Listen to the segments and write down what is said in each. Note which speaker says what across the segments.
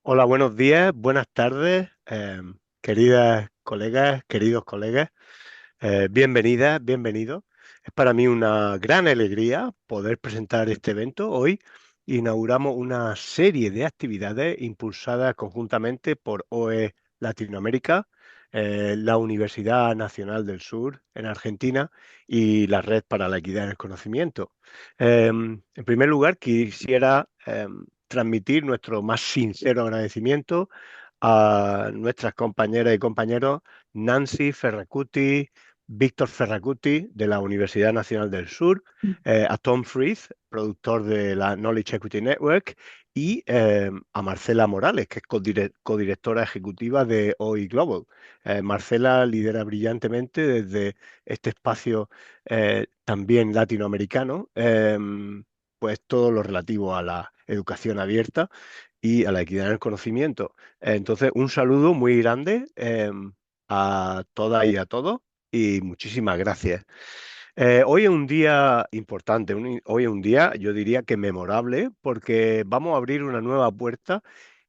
Speaker 1: Hola, buenos días, buenas tardes, queridas colegas, queridos colegas, bienvenidas, bienvenidos. Es para mí una gran alegría poder presentar este evento. Hoy inauguramos una serie de actividades impulsadas conjuntamente por OE Latinoamérica, la Universidad Nacional del Sur en Argentina y la Red para la Equidad en el Conocimiento. En primer lugar, quisiera transmitir nuestro más sincero agradecimiento a nuestras compañeras y compañeros Nancy Ferracuti, Víctor Ferracuti de la Universidad Nacional del Sur, a Tom Frith, productor de la Knowledge Equity Network, y a Marcela Morales, que es codirectora ejecutiva de OI Global. Marcela lidera brillantemente desde este espacio también latinoamericano, pues todo lo relativo a la educación abierta y a la equidad en el conocimiento. Entonces, un saludo muy grande a todas y a todos y muchísimas gracias. Hoy es un día importante, hoy es un día, yo diría que memorable, porque vamos a abrir una nueva puerta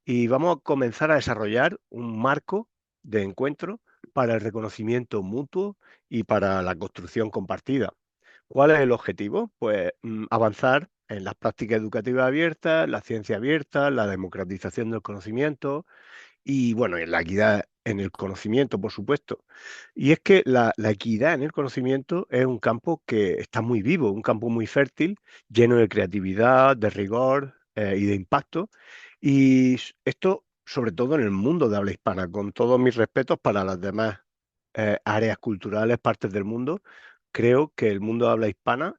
Speaker 1: y vamos a comenzar a desarrollar un marco de encuentro para el reconocimiento mutuo y para la construcción compartida. ¿Cuál es el objetivo? Pues avanzar en las prácticas educativas abiertas, la ciencia abierta, la democratización del conocimiento y, bueno, en la equidad en el conocimiento, por supuesto. Y es que la equidad en el conocimiento es un campo que está muy vivo, un campo muy fértil, lleno de creatividad, de rigor y de impacto. Y esto, sobre todo en el mundo de habla hispana, con todos mis respetos para las demás áreas culturales, partes del mundo, creo que el mundo de habla hispana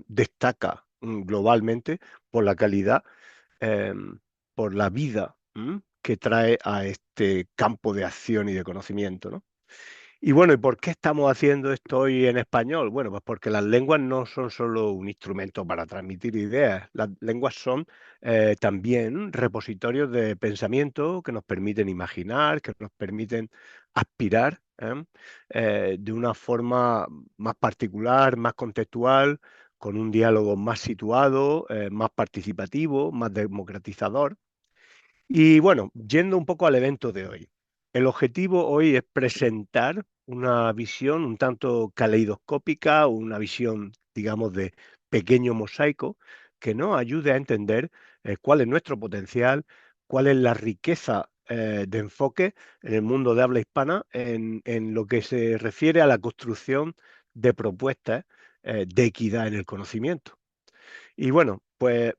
Speaker 1: destaca globalmente por la calidad, por la vida que trae a este campo de acción y de conocimiento, ¿no? Y bueno, ¿y por qué estamos haciendo esto hoy en español? Bueno, pues porque las lenguas no son solo un instrumento para transmitir ideas, las lenguas son también repositorios de pensamiento que nos permiten imaginar, que nos permiten aspirar de una forma más particular, más contextual, con un diálogo más situado, más participativo, más democratizador. Y bueno, yendo un poco al evento de hoy. El objetivo hoy es presentar una visión un tanto caleidoscópica, una visión, digamos, de pequeño mosaico que nos ayude a entender cuál es nuestro potencial, cuál es la riqueza de enfoque en el mundo de habla hispana en lo que se refiere a la construcción de propuestas de equidad en el conocimiento. Y bueno, pues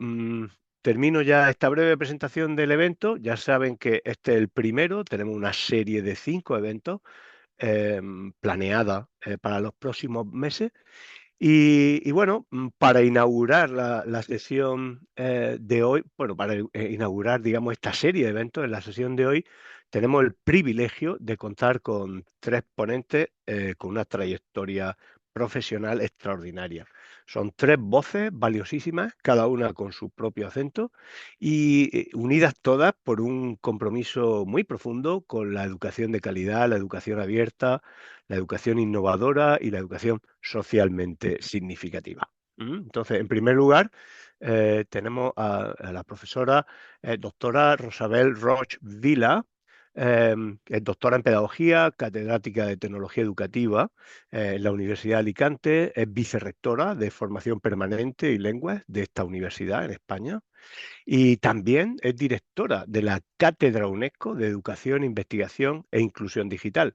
Speaker 1: termino ya esta breve presentación del evento. Ya saben que este es el primero, tenemos una serie de 5 eventos planeada para los próximos meses. Y bueno, para inaugurar la sesión de hoy, bueno, para inaugurar, digamos, esta serie de eventos, en la sesión de hoy, tenemos el privilegio de contar con 3 ponentes con una trayectoria profesional extraordinaria. Son 3 voces valiosísimas, cada una con su propio acento y unidas todas por un compromiso muy profundo con la educación de calidad, la educación abierta, la educación innovadora y la educación socialmente significativa. Entonces, en primer lugar, tenemos a la profesora doctora Rosabel Roch Vila, que es doctora en pedagogía, catedrática de tecnología educativa en la Universidad de Alicante, es vicerrectora de formación permanente y lenguas de esta universidad en España y también es directora de la Cátedra UNESCO de Educación, Investigación e Inclusión Digital.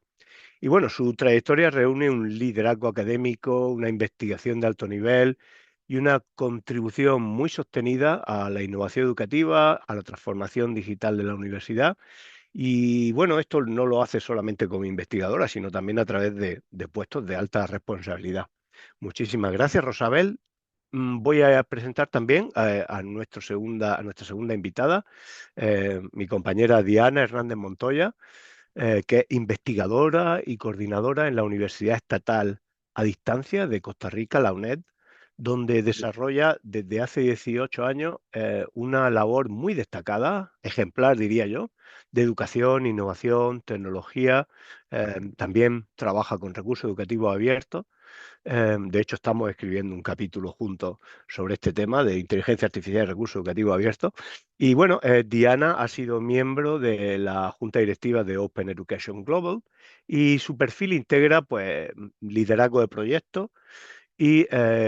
Speaker 1: Y bueno, su trayectoria reúne un liderazgo académico, una investigación de alto nivel y una contribución muy sostenida a la innovación educativa, a la transformación digital de la universidad. Y bueno, esto no lo hace solamente como investigadora, sino también a través de puestos de alta responsabilidad. Muchísimas gracias, Rosabel. Voy a presentar también a nuestra segunda invitada, mi compañera Diana Hernández Montoya, que es investigadora y coordinadora en la Universidad Estatal a Distancia de Costa Rica, la UNED, donde desarrolla desde hace 18 años una labor muy destacada, ejemplar diría yo, de educación, innovación, tecnología. También trabaja con recursos educativos abiertos. De hecho, estamos escribiendo un capítulo juntos sobre este tema de inteligencia artificial y recursos educativos abiertos. Y bueno, Diana ha sido miembro de la junta directiva de Open Education Global y su perfil integra pues, liderazgo de proyectos y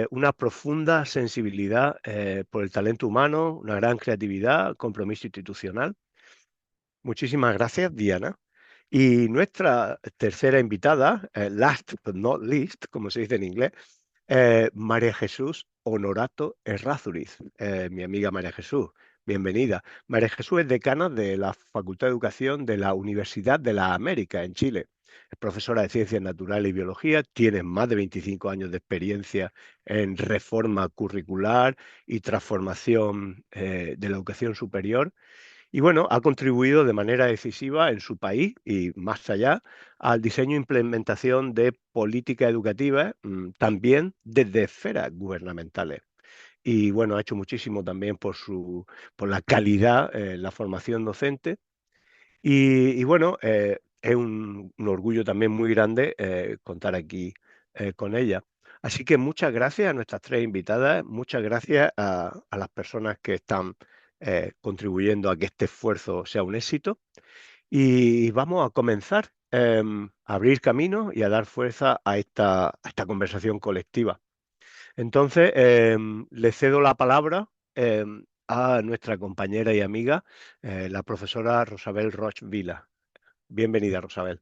Speaker 1: una profunda sensibilidad por el talento humano, una gran creatividad, compromiso institucional. Muchísimas gracias, Diana. Y nuestra tercera invitada, last but not least, como se dice en inglés, María Jesús Honorato Errázuriz. Mi amiga María Jesús, bienvenida. María Jesús es decana de la Facultad de Educación de la Universidad de las Américas en Chile. Es profesora de Ciencias Naturales y Biología, tiene más de 25 años de experiencia en reforma curricular y transformación de la educación superior. Y bueno, ha contribuido de manera decisiva en su país y más allá al diseño e implementación de políticas educativas, también desde esferas gubernamentales. Y bueno, ha hecho muchísimo también por la calidad en la formación docente. Y bueno, es un orgullo también muy grande contar aquí con ella. Así que muchas gracias a nuestras tres invitadas, muchas gracias a las personas que están contribuyendo a que este esfuerzo sea un éxito. Y vamos a comenzar a abrir camino y a dar fuerza a esta conversación colectiva. Entonces, le cedo la palabra a nuestra compañera y amiga, la profesora Rosabel Roch Vila. Bienvenida, Rosabel.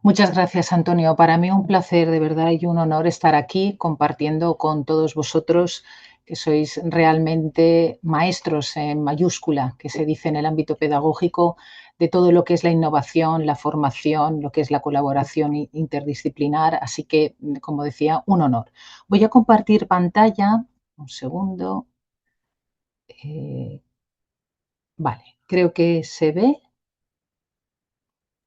Speaker 2: Muchas gracias, Antonio. Para mí un placer de verdad y un honor estar aquí compartiendo con todos vosotros, que sois realmente maestros en mayúscula, que se dice en el ámbito pedagógico, de todo lo que es la innovación, la formación, lo que es la colaboración interdisciplinar. Así que, como decía, un honor. Voy a compartir pantalla. Un segundo. Vale, creo que se ve.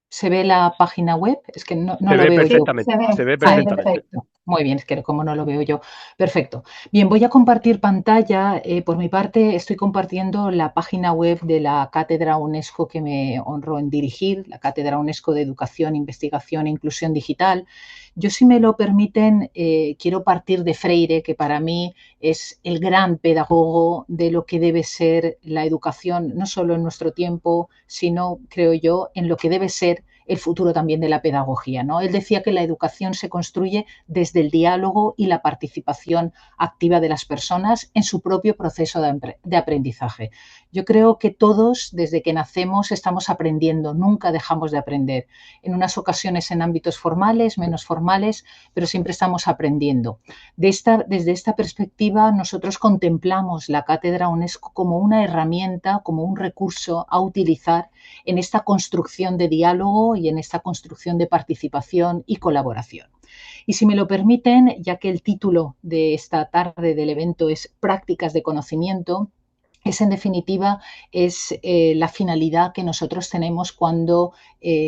Speaker 2: ¿Se ve la página web? Es que no
Speaker 1: Se
Speaker 2: lo
Speaker 1: ve
Speaker 2: veo yo.
Speaker 1: perfectamente, se ve
Speaker 2: Ah,
Speaker 1: perfectamente.
Speaker 2: perfecto. Muy bien, es que como no lo veo yo. Perfecto. Bien, voy a compartir pantalla. Por mi parte, estoy compartiendo la página web de la Cátedra UNESCO que me honró en dirigir, la Cátedra UNESCO de Educación, Investigación e Inclusión Digital. Yo, si me lo permiten, quiero partir de Freire, que para mí es el gran pedagogo de lo que debe ser la educación, no solo en nuestro tiempo, sino, creo yo, en lo que debe ser el futuro también de la pedagogía, ¿no? Él decía que la educación se construye desde el diálogo y la participación activa de las personas en su propio proceso de aprendizaje. Yo creo que todos, desde que nacemos, estamos aprendiendo, nunca dejamos de aprender. En unas ocasiones en ámbitos formales, menos formales, pero siempre estamos aprendiendo. Desde esta perspectiva, nosotros contemplamos la Cátedra UNESCO como una herramienta, como un recurso a utilizar en esta construcción de diálogo y en esta construcción de participación y colaboración. Y si me lo permiten, ya que el título de esta tarde del evento es Prácticas de conocimiento, es en definitiva es la finalidad que nosotros tenemos cuando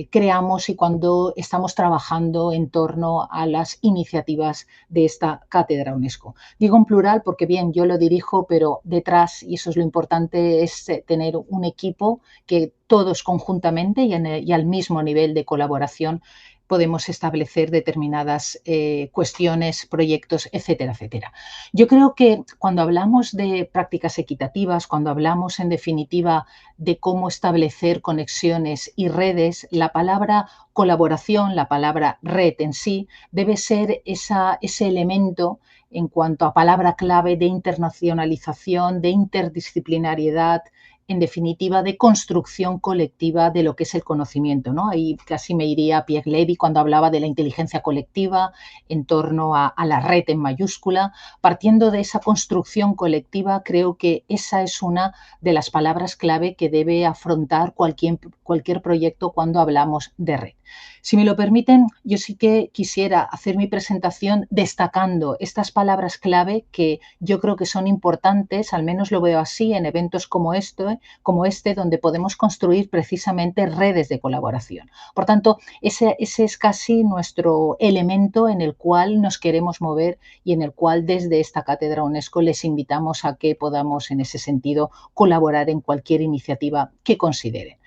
Speaker 2: creamos y cuando estamos trabajando en torno a las iniciativas de esta cátedra UNESCO. Digo en plural porque bien, yo lo dirijo, pero detrás, y eso es lo importante, es tener un equipo que todos conjuntamente y al mismo nivel de colaboración podemos establecer determinadas cuestiones, proyectos, etcétera, etcétera. Yo creo que cuando hablamos de prácticas equitativas, cuando hablamos en definitiva de cómo establecer conexiones y redes, la palabra colaboración, la palabra red en sí, debe ser ese elemento en cuanto a palabra clave de internacionalización, de interdisciplinariedad, en definitiva, de construcción colectiva de lo que es el conocimiento, ¿no? Ahí casi me iría a Pierre Levy cuando hablaba de la inteligencia colectiva en torno a la red en mayúscula. Partiendo de esa construcción colectiva, creo que esa es una de las palabras clave que debe afrontar cualquier proyecto cuando hablamos de red. Si me lo permiten, yo sí que quisiera hacer mi presentación destacando estas palabras clave que yo creo que son importantes, al menos lo veo así en eventos como este, donde podemos construir precisamente redes de colaboración. Por tanto, ese es casi nuestro elemento en el cual nos queremos mover y en el cual desde esta Cátedra UNESCO les invitamos a que podamos en ese sentido colaborar en cualquier iniciativa que consideren.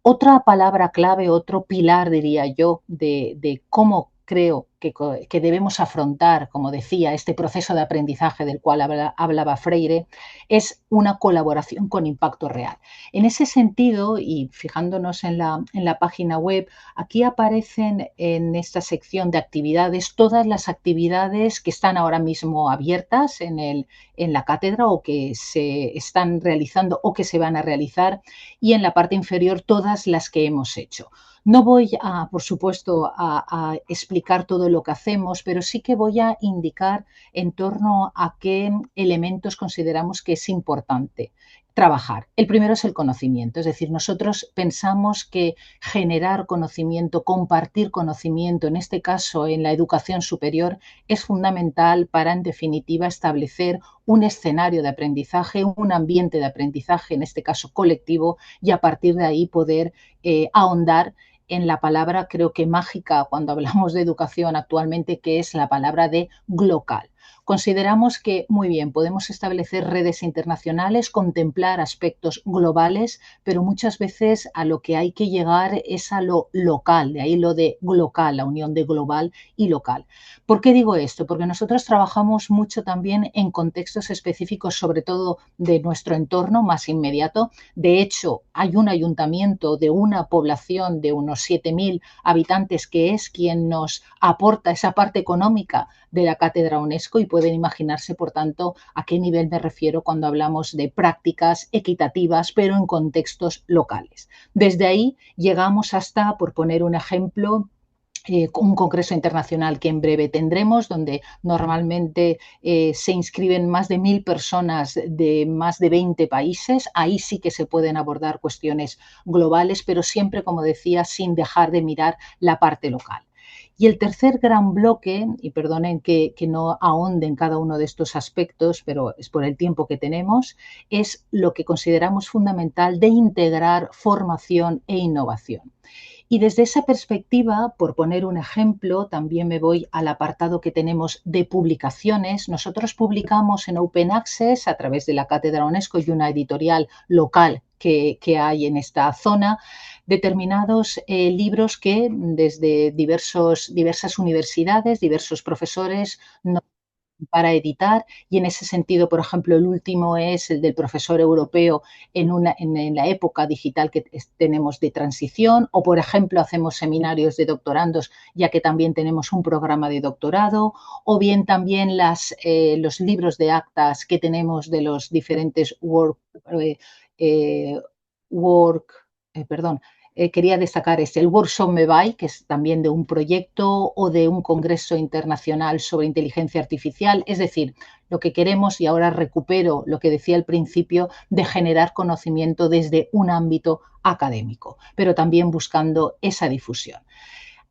Speaker 2: Otra palabra clave, otro pilar, diría yo, de cómo creo que debemos afrontar, como decía, este proceso de aprendizaje del cual hablaba Freire, es una colaboración con impacto real. En ese sentido, y fijándonos en la página web, aquí aparecen en esta sección de actividades todas las actividades que están ahora mismo abiertas en la cátedra o que se están realizando o que se van a realizar, y en la parte inferior todas las que hemos hecho. No voy a, por supuesto, a explicar todo lo que hacemos, pero sí que voy a indicar en torno a qué elementos consideramos que es importante trabajar. El primero es el conocimiento, es decir, nosotros pensamos que generar conocimiento, compartir conocimiento, en este caso en la educación superior, es fundamental para, en definitiva, establecer un escenario de aprendizaje, un ambiente de aprendizaje, en este caso colectivo, y a partir de ahí poder ahondar en la palabra, creo que mágica cuando hablamos de educación actualmente, que es la palabra de global. Consideramos que, muy bien, podemos establecer redes internacionales, contemplar aspectos globales, pero muchas veces a lo que hay que llegar es a lo local, de ahí lo de glocal, la unión de global y local. ¿Por qué digo esto? Porque nosotros trabajamos mucho también en contextos específicos, sobre todo de nuestro entorno más inmediato. De hecho, hay un ayuntamiento de una población de unos 7.000 habitantes que es quien nos aporta esa parte económica de la cátedra UNESCO, y pueden imaginarse, por tanto, a qué nivel me refiero cuando hablamos de prácticas equitativas, pero en contextos locales. Desde ahí llegamos hasta, por poner un ejemplo, un congreso internacional que en breve tendremos, donde normalmente se inscriben más de 1.000 personas de más de 20 países. Ahí sí que se pueden abordar cuestiones globales, pero siempre, como decía, sin dejar de mirar la parte local. Y el tercer gran bloque, y perdonen que no ahonde en cada uno de estos aspectos, pero es por el tiempo que tenemos, es lo que consideramos fundamental de integrar formación e innovación. Y desde esa perspectiva, por poner un ejemplo, también me voy al apartado que tenemos de publicaciones. Nosotros publicamos en Open Access a través de la Cátedra UNESCO y una editorial local que hay en esta zona, determinados libros que desde diversas universidades, diversos profesores, nos para editar, y en ese sentido, por ejemplo, el último es el del profesor europeo en la época digital que tenemos de transición, o por ejemplo hacemos seminarios de doctorandos ya que también tenemos un programa de doctorado, o bien también los libros de actas que tenemos de los diferentes eh, eh, work perdón, quería destacar el Workshop MEBAI, que es también de un proyecto o de un congreso internacional sobre inteligencia artificial. Es decir, lo que queremos, y ahora recupero lo que decía al principio, de generar conocimiento desde un ámbito académico, pero también buscando esa difusión.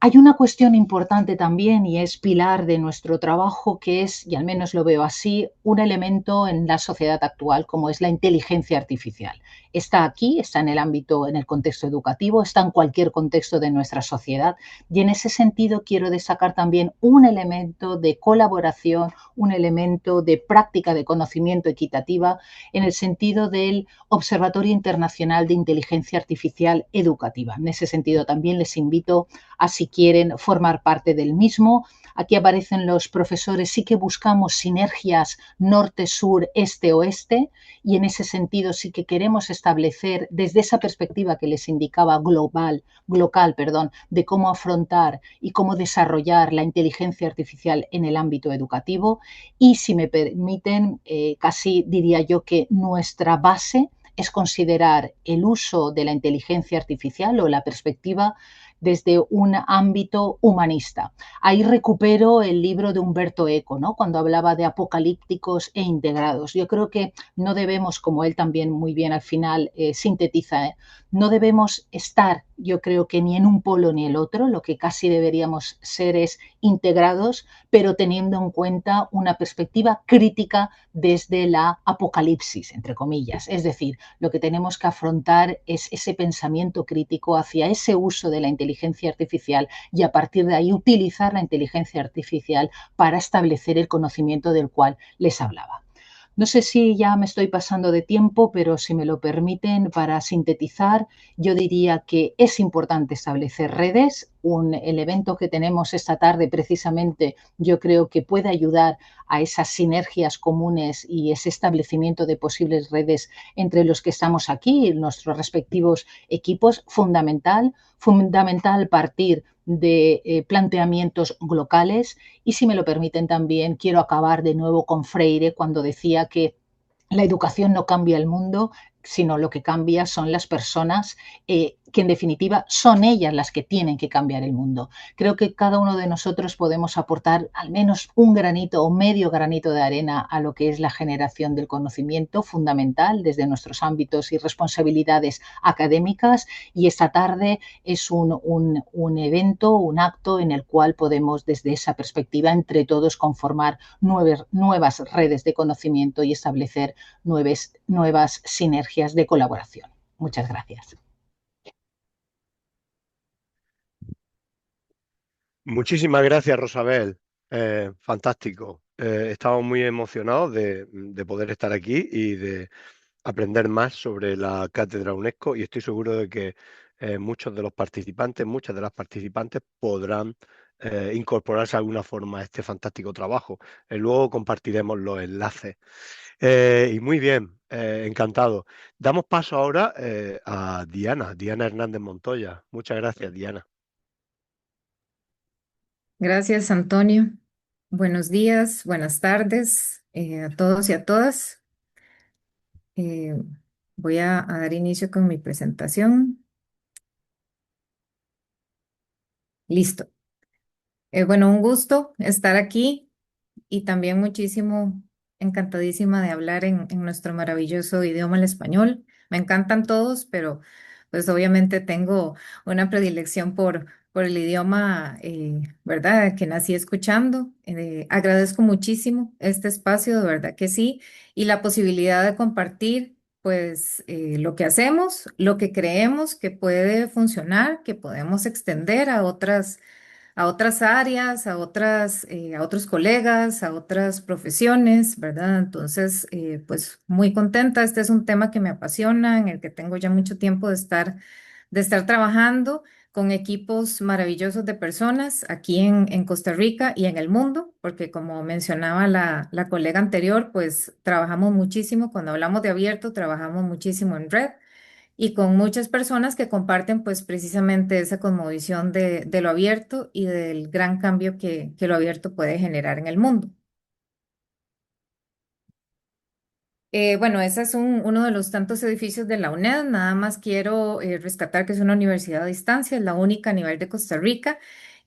Speaker 2: Hay una cuestión importante también y es pilar de nuestro trabajo, que es, y al menos lo veo así, un elemento en la sociedad actual como es la inteligencia artificial. Está aquí, está en el ámbito, en el contexto educativo, está en cualquier contexto de nuestra sociedad, y en ese sentido quiero destacar también un elemento de colaboración, un elemento de práctica de conocimiento equitativa en el sentido del Observatorio Internacional de Inteligencia Artificial Educativa. En ese sentido también les invito a, si quieren, formar parte del mismo. Aquí aparecen los profesores, sí que buscamos sinergias norte, sur, este, oeste, y en ese sentido sí que queremos establecer desde esa perspectiva que les indicaba local, de cómo afrontar y cómo desarrollar la inteligencia artificial en el ámbito educativo. Y si me permiten, casi diría yo que nuestra base es considerar el uso de la inteligencia artificial o la perspectiva desde un ámbito humanista. Ahí recupero el libro de Humberto Eco, ¿no? Cuando hablaba de apocalípticos e integrados. Yo creo que no debemos, como él también muy bien al final sintetiza, no debemos estar, yo creo que ni en un polo ni el otro, lo que casi deberíamos ser es integrados, pero teniendo en cuenta una perspectiva crítica desde la apocalipsis, entre comillas. Es decir, lo que tenemos que afrontar es ese pensamiento crítico hacia ese uso de la inteligencia artificial, y a partir de ahí utilizar la inteligencia artificial para establecer el conocimiento del cual les hablaba. No sé si ya me estoy pasando de tiempo, pero si me lo permiten, para sintetizar, yo diría que es importante establecer redes. El evento que tenemos esta tarde precisamente yo creo que puede ayudar a esas sinergias comunes y ese establecimiento de posibles redes entre los que estamos aquí, en nuestros respectivos equipos, fundamental partir de planteamientos locales. Y si me lo permiten también, quiero acabar de nuevo con Freire cuando decía que la educación no cambia el mundo, sino lo que cambia son las personas, que en definitiva son ellas las que tienen que cambiar el mundo. Creo que cada uno de nosotros podemos aportar al menos un granito o medio granito de arena a lo que es la generación del conocimiento fundamental desde nuestros ámbitos y responsabilidades académicas, y esta tarde es un evento, un acto en el cual podemos desde esa perspectiva entre todos conformar nuevas redes de conocimiento y establecer nuevas sinergias de colaboración. Muchas gracias.
Speaker 1: Muchísimas gracias, Rosabel. Fantástico. Estamos muy emocionados de poder estar aquí y de aprender más sobre la Cátedra UNESCO y estoy seguro de que muchos de los participantes, muchas de las participantes podrán incorporarse de alguna forma a este fantástico trabajo. Luego compartiremos los enlaces. Y muy bien, encantado. Damos paso ahora a Diana, Diana Hernández Montoya. Muchas gracias, Diana.
Speaker 3: Gracias, Antonio. Buenos días, buenas tardes a todos y a todas. Eh, Voy a dar inicio con mi presentación. Listo. Bueno, un gusto estar aquí y también muchísimo encantadísima de hablar en nuestro maravilloso idioma, el español. Me encantan todos, pero pues obviamente tengo una predilección por el idioma, ¿verdad? Que nací escuchando. Agradezco muchísimo este espacio, de verdad que sí, y la posibilidad de compartir, pues, lo que hacemos, lo que creemos que puede funcionar, que podemos extender a otras áreas, a otros colegas, a otras profesiones, ¿verdad? Entonces, pues muy contenta. Este es un tema que me apasiona, en el que tengo ya mucho tiempo de estar trabajando con equipos maravillosos de personas aquí en Costa Rica y en el mundo, porque como mencionaba la colega anterior, pues trabajamos muchísimo, cuando hablamos de abierto, trabajamos muchísimo en red y con muchas personas que comparten pues precisamente esa cosmovisión de lo abierto y del gran cambio que lo abierto puede generar en el mundo. Bueno, ese es uno de los tantos edificios de la UNED. Nada más quiero rescatar que es una universidad a distancia, es la única a nivel de Costa Rica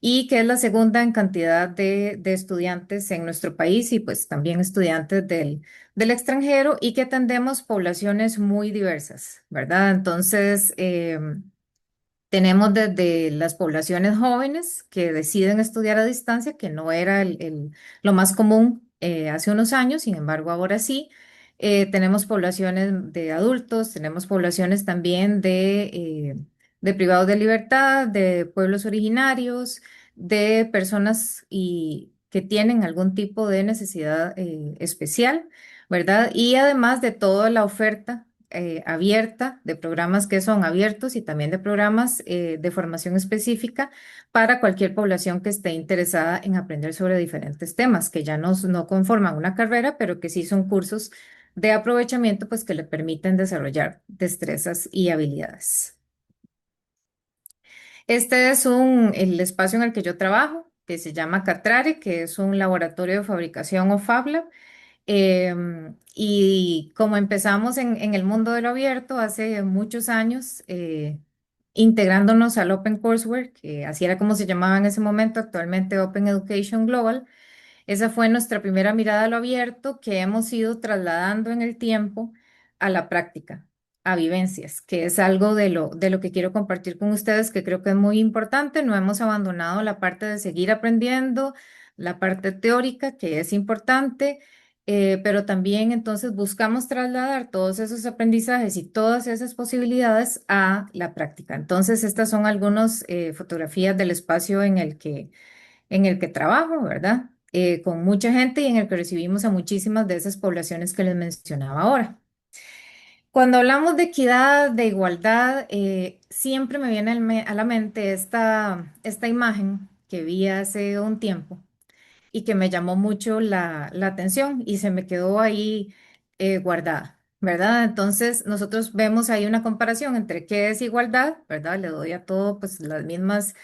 Speaker 3: y que es la segunda en cantidad de estudiantes en nuestro país y pues también estudiantes del extranjero y que atendemos poblaciones muy diversas, ¿verdad? Entonces, tenemos desde las poblaciones jóvenes que deciden estudiar a distancia, que no era lo más común hace unos años, sin embargo, ahora sí. Tenemos poblaciones de adultos, tenemos poblaciones también de privados de libertad, de pueblos originarios, de personas que tienen algún tipo de necesidad especial, ¿verdad? Y además de toda la oferta abierta, de programas que son abiertos y también de programas de formación específica para cualquier población que esté interesada en aprender sobre diferentes temas, que ya no conforman una carrera, pero que sí son cursos de aprovechamiento, pues que le permiten desarrollar destrezas y habilidades. Este es el espacio en el que yo trabajo, que se llama Catrare, que es un laboratorio de fabricación o Fab Lab. Y como empezamos en el mundo de lo abierto hace muchos años, integrándonos al Open Courseware, que así era como se llamaba en ese momento, actualmente Open Education Global, esa fue nuestra primera mirada a lo abierto que hemos ido trasladando en el tiempo a la práctica, a vivencias, que es algo de lo que quiero compartir con ustedes, que creo que es muy importante. No hemos abandonado la parte de seguir aprendiendo, la parte teórica, que es importante, pero también entonces buscamos trasladar todos esos aprendizajes y todas esas posibilidades a la práctica. Entonces, estas son algunas fotografías del espacio en el que trabajo, ¿verdad? con mucha gente y en el que recibimos a muchísimas de esas poblaciones que les mencionaba ahora. Cuando hablamos de equidad, de igualdad, siempre me viene a la mente esta imagen que vi hace un tiempo y que me llamó mucho la atención y se me quedó ahí guardada, ¿verdad? Entonces, nosotros vemos ahí una comparación entre qué es igualdad, ¿verdad? Le doy a todo pues las mismas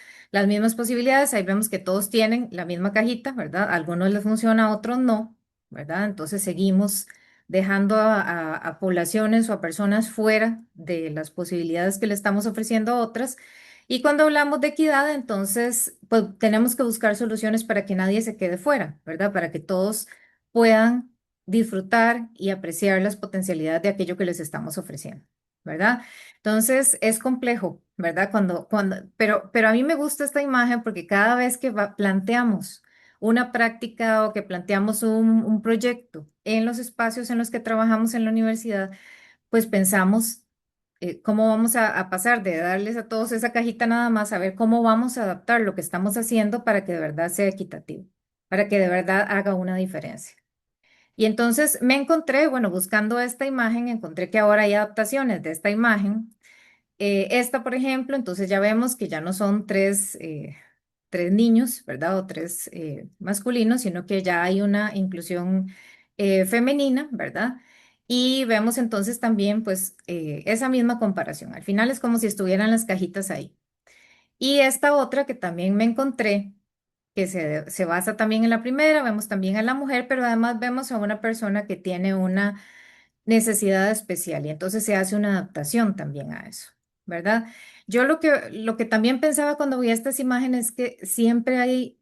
Speaker 3: posibilidades, ahí vemos que todos tienen la misma cajita, ¿verdad? A algunos les funciona, a otros no, ¿verdad? Entonces seguimos dejando a poblaciones o a personas fuera de las posibilidades que le estamos ofreciendo a otras. Y cuando hablamos de equidad, entonces, pues tenemos que buscar soluciones para que nadie se quede fuera, ¿verdad? Para que todos puedan disfrutar y apreciar las potencialidades de aquello que les estamos ofreciendo, ¿verdad? Entonces, es complejo, ¿verdad? Pero a mí me gusta esta imagen porque cada vez que planteamos una práctica o que planteamos un proyecto en los espacios en los que trabajamos en la universidad, pues pensamos cómo vamos a pasar de darles a todos esa cajita nada más a ver cómo vamos a adaptar lo que estamos haciendo para que de verdad sea equitativo, para que de verdad haga una diferencia. Y entonces me encontré, bueno, buscando esta imagen, encontré que ahora hay adaptaciones de esta imagen. Esta, por ejemplo, entonces ya vemos que ya no son tres niños, ¿verdad? O tres masculinos, sino que ya hay una inclusión femenina, ¿verdad? Y vemos entonces también, pues, esa misma comparación. Al final es como si estuvieran las cajitas ahí. Y esta otra que también me encontré, que se basa también en la primera, vemos también a la mujer, pero además vemos a una persona que tiene una necesidad especial y entonces se hace una adaptación también a eso, ¿verdad? Yo lo que también pensaba cuando vi estas imágenes es que siempre hay,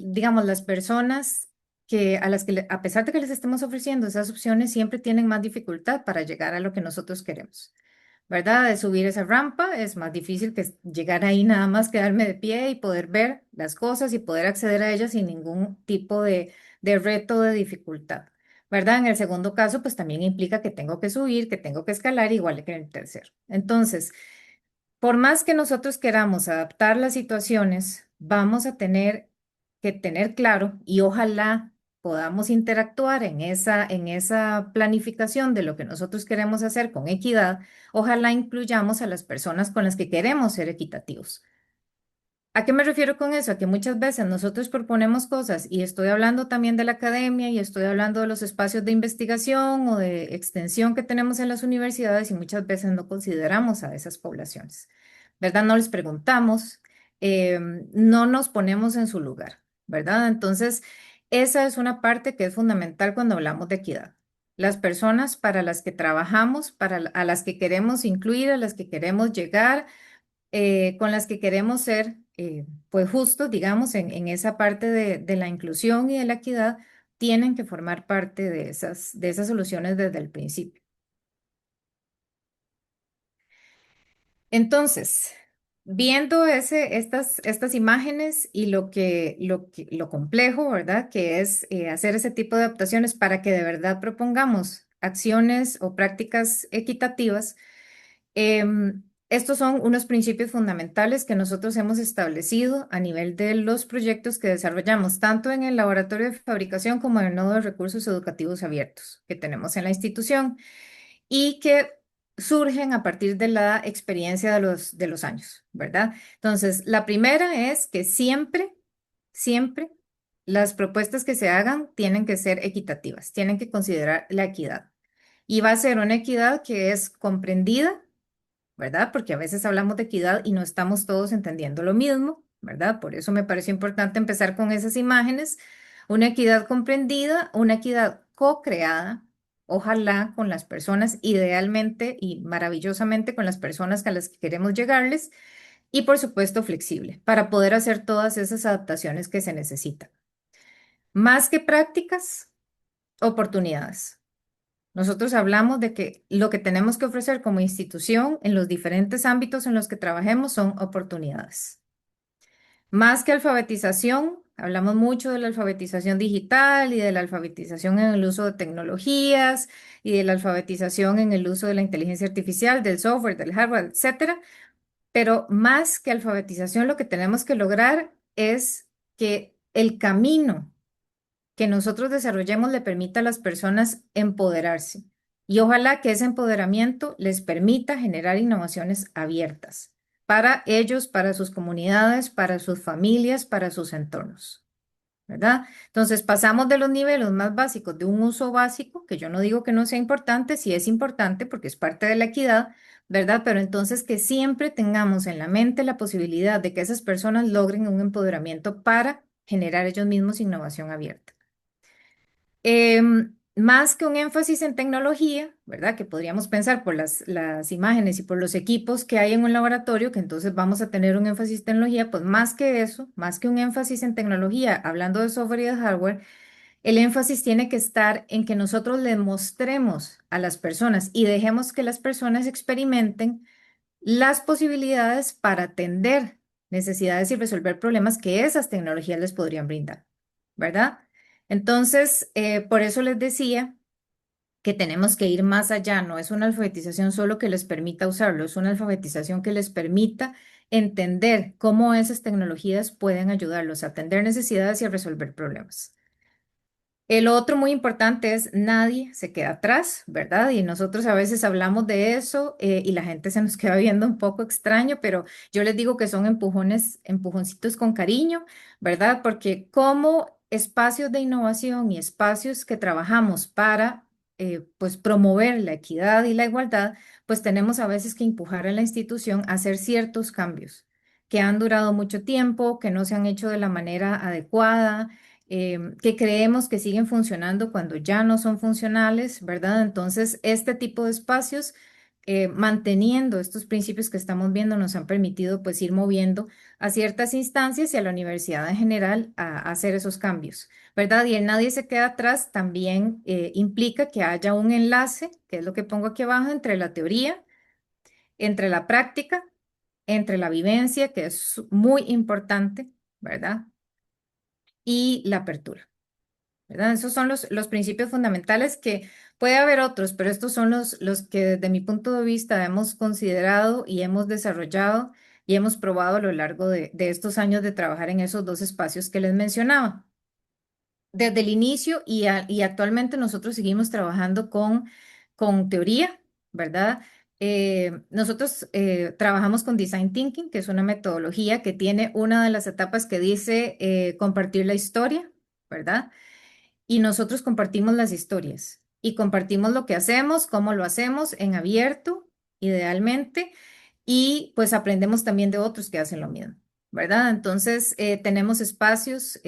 Speaker 3: digamos, las personas que a las que a pesar de que les estemos ofreciendo esas opciones, siempre tienen más dificultad para llegar a lo que nosotros queremos. ¿Verdad? De subir esa rampa es más difícil que llegar ahí nada más quedarme de pie y poder ver las cosas y poder acceder a ellas sin ningún tipo de reto o de dificultad. ¿Verdad? En el segundo caso, pues también implica que tengo que subir, que tengo que escalar, igual que en el tercero. Entonces, por más que nosotros queramos adaptar las situaciones, vamos a tener que tener claro y ojalá podamos interactuar en esa planificación de lo que nosotros queremos hacer con equidad, ojalá incluyamos a las personas con las que queremos ser equitativos. ¿A qué me refiero con eso? A que muchas veces nosotros proponemos cosas y estoy hablando también de la academia y estoy hablando de los espacios de investigación o de extensión que tenemos en las universidades y muchas veces no consideramos a esas poblaciones, ¿verdad? No les preguntamos, no nos ponemos en su lugar, ¿verdad? Entonces, esa es una parte que es fundamental cuando hablamos de equidad. Las personas para las que trabajamos, a las que queremos incluir, a las que queremos llegar con las que queremos ser, pues justos, digamos, en esa parte de la inclusión y de la equidad, tienen que formar parte de esas soluciones desde el principio. Entonces, viendo estas imágenes y lo complejo, ¿verdad? Que es hacer ese tipo de adaptaciones para que de verdad propongamos acciones o prácticas equitativas. Estos son unos principios fundamentales que nosotros hemos establecido a nivel de los proyectos que desarrollamos, tanto en el laboratorio de fabricación como en el nodo de recursos educativos abiertos que tenemos en la institución y que surgen a partir de la experiencia de los años, ¿verdad? Entonces, la primera es que siempre las propuestas que se hagan tienen que ser equitativas, tienen que considerar la equidad. Y va a ser una equidad que es comprendida, ¿verdad? Porque a veces hablamos de equidad y no estamos todos entendiendo lo mismo, ¿verdad? Por eso me pareció importante empezar con esas imágenes. Una equidad comprendida, una equidad co-creada, ojalá con las personas, idealmente y maravillosamente con las personas a las que queremos llegarles, y por supuesto flexible, para poder hacer todas esas adaptaciones que se necesitan. Más que prácticas, oportunidades. Nosotros hablamos de que lo que tenemos que ofrecer como institución en los diferentes ámbitos en los que trabajemos son oportunidades. Más que alfabetización, hablamos mucho de la alfabetización digital y de la alfabetización en el uso de tecnologías y de la alfabetización en el uso de la inteligencia artificial, del software, del hardware, etcétera. Pero más que alfabetización, lo que tenemos que lograr es que el camino que nosotros desarrollemos le permita a las personas empoderarse. Y ojalá que ese empoderamiento les permita generar innovaciones abiertas para ellos, para sus comunidades, para sus familias, para sus entornos, ¿verdad? Entonces pasamos de los niveles más básicos de un uso básico, que yo no digo que no sea importante, sí es importante porque es parte de la equidad, ¿verdad? Pero entonces que siempre tengamos en la mente la posibilidad de que esas personas logren un empoderamiento para generar ellos mismos innovación abierta. Más que un énfasis en tecnología, ¿verdad? Que podríamos pensar por las imágenes y por los equipos que hay en un laboratorio, que entonces vamos a tener un énfasis en tecnología, pues más que eso, más que un énfasis en tecnología, hablando de software y de hardware, el énfasis tiene que estar en que nosotros le mostremos a las personas y dejemos que las personas experimenten las posibilidades para atender necesidades y resolver problemas que esas tecnologías les podrían brindar, ¿verdad? Entonces, por eso les decía que tenemos que ir más allá, no es una alfabetización solo que les permita usarlo, es una alfabetización que les permita entender cómo esas tecnologías pueden ayudarlos a atender necesidades y a resolver problemas. El otro muy importante es nadie se queda atrás, ¿verdad? Y nosotros a veces hablamos de eso y la gente se nos queda viendo un poco extraño, pero yo les digo que son empujones, empujoncitos con cariño, ¿verdad? Porque como espacios de innovación y espacios que trabajamos para pues promover la equidad y la igualdad, pues tenemos a veces que empujar a la institución a hacer ciertos cambios que han durado mucho tiempo, que no se han hecho de la manera adecuada, que creemos que siguen funcionando cuando ya no son funcionales, ¿verdad? Entonces, este tipo de espacios, manteniendo estos principios que estamos viendo, nos han permitido pues ir moviendo a ciertas instancias y a la universidad en general a hacer esos cambios, ¿verdad? Y el nadie se queda atrás también implica que haya un enlace, que es lo que pongo aquí abajo, entre la teoría, entre la práctica, entre la vivencia, que es muy importante, ¿verdad? Y la apertura. ¿Verdad? Esos son los principios fundamentales que puede haber otros, pero estos son los que desde mi punto de vista hemos considerado y hemos desarrollado y hemos probado a lo largo de estos años de trabajar en esos dos espacios que les mencionaba. Desde el inicio y actualmente nosotros seguimos trabajando con teoría, ¿verdad? Nosotros trabajamos con Design Thinking, que es una metodología que tiene una de las etapas que dice compartir la historia, ¿verdad? Y nosotros compartimos las historias y compartimos lo que hacemos, cómo lo hacemos en abierto, idealmente, y pues aprendemos también de otros que hacen lo mismo, ¿verdad? Entonces, tenemos espacios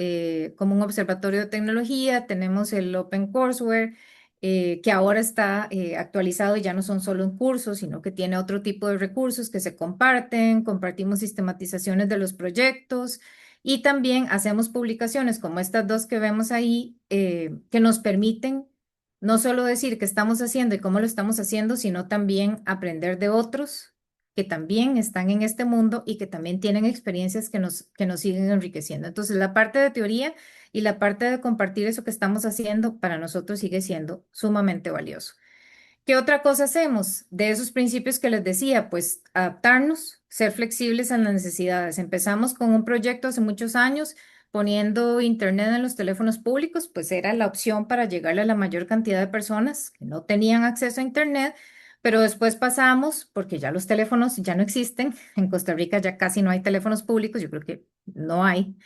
Speaker 3: como un observatorio de tecnología, tenemos el Open Courseware, que ahora está actualizado y ya no son solo en cursos, sino que tiene otro tipo de recursos que se comparten, compartimos sistematizaciones de los proyectos. Y también hacemos publicaciones como estas dos que vemos ahí, que nos permiten no solo decir qué estamos haciendo y cómo lo estamos haciendo, sino también aprender de otros que también están en este mundo y que también tienen experiencias que nos siguen enriqueciendo. Entonces, la parte de teoría y la parte de compartir eso que estamos haciendo para nosotros sigue siendo sumamente valioso. ¿Qué otra cosa hacemos? De esos principios que les decía, pues adaptarnos, ser flexibles a las necesidades. Empezamos con un proyecto hace muchos años poniendo internet en los teléfonos públicos, pues era la opción para llegarle a la mayor cantidad de personas que no tenían acceso a internet, pero después pasamos, porque ya los teléfonos ya no existen, en Costa Rica ya casi no hay teléfonos públicos, yo creo que no hay.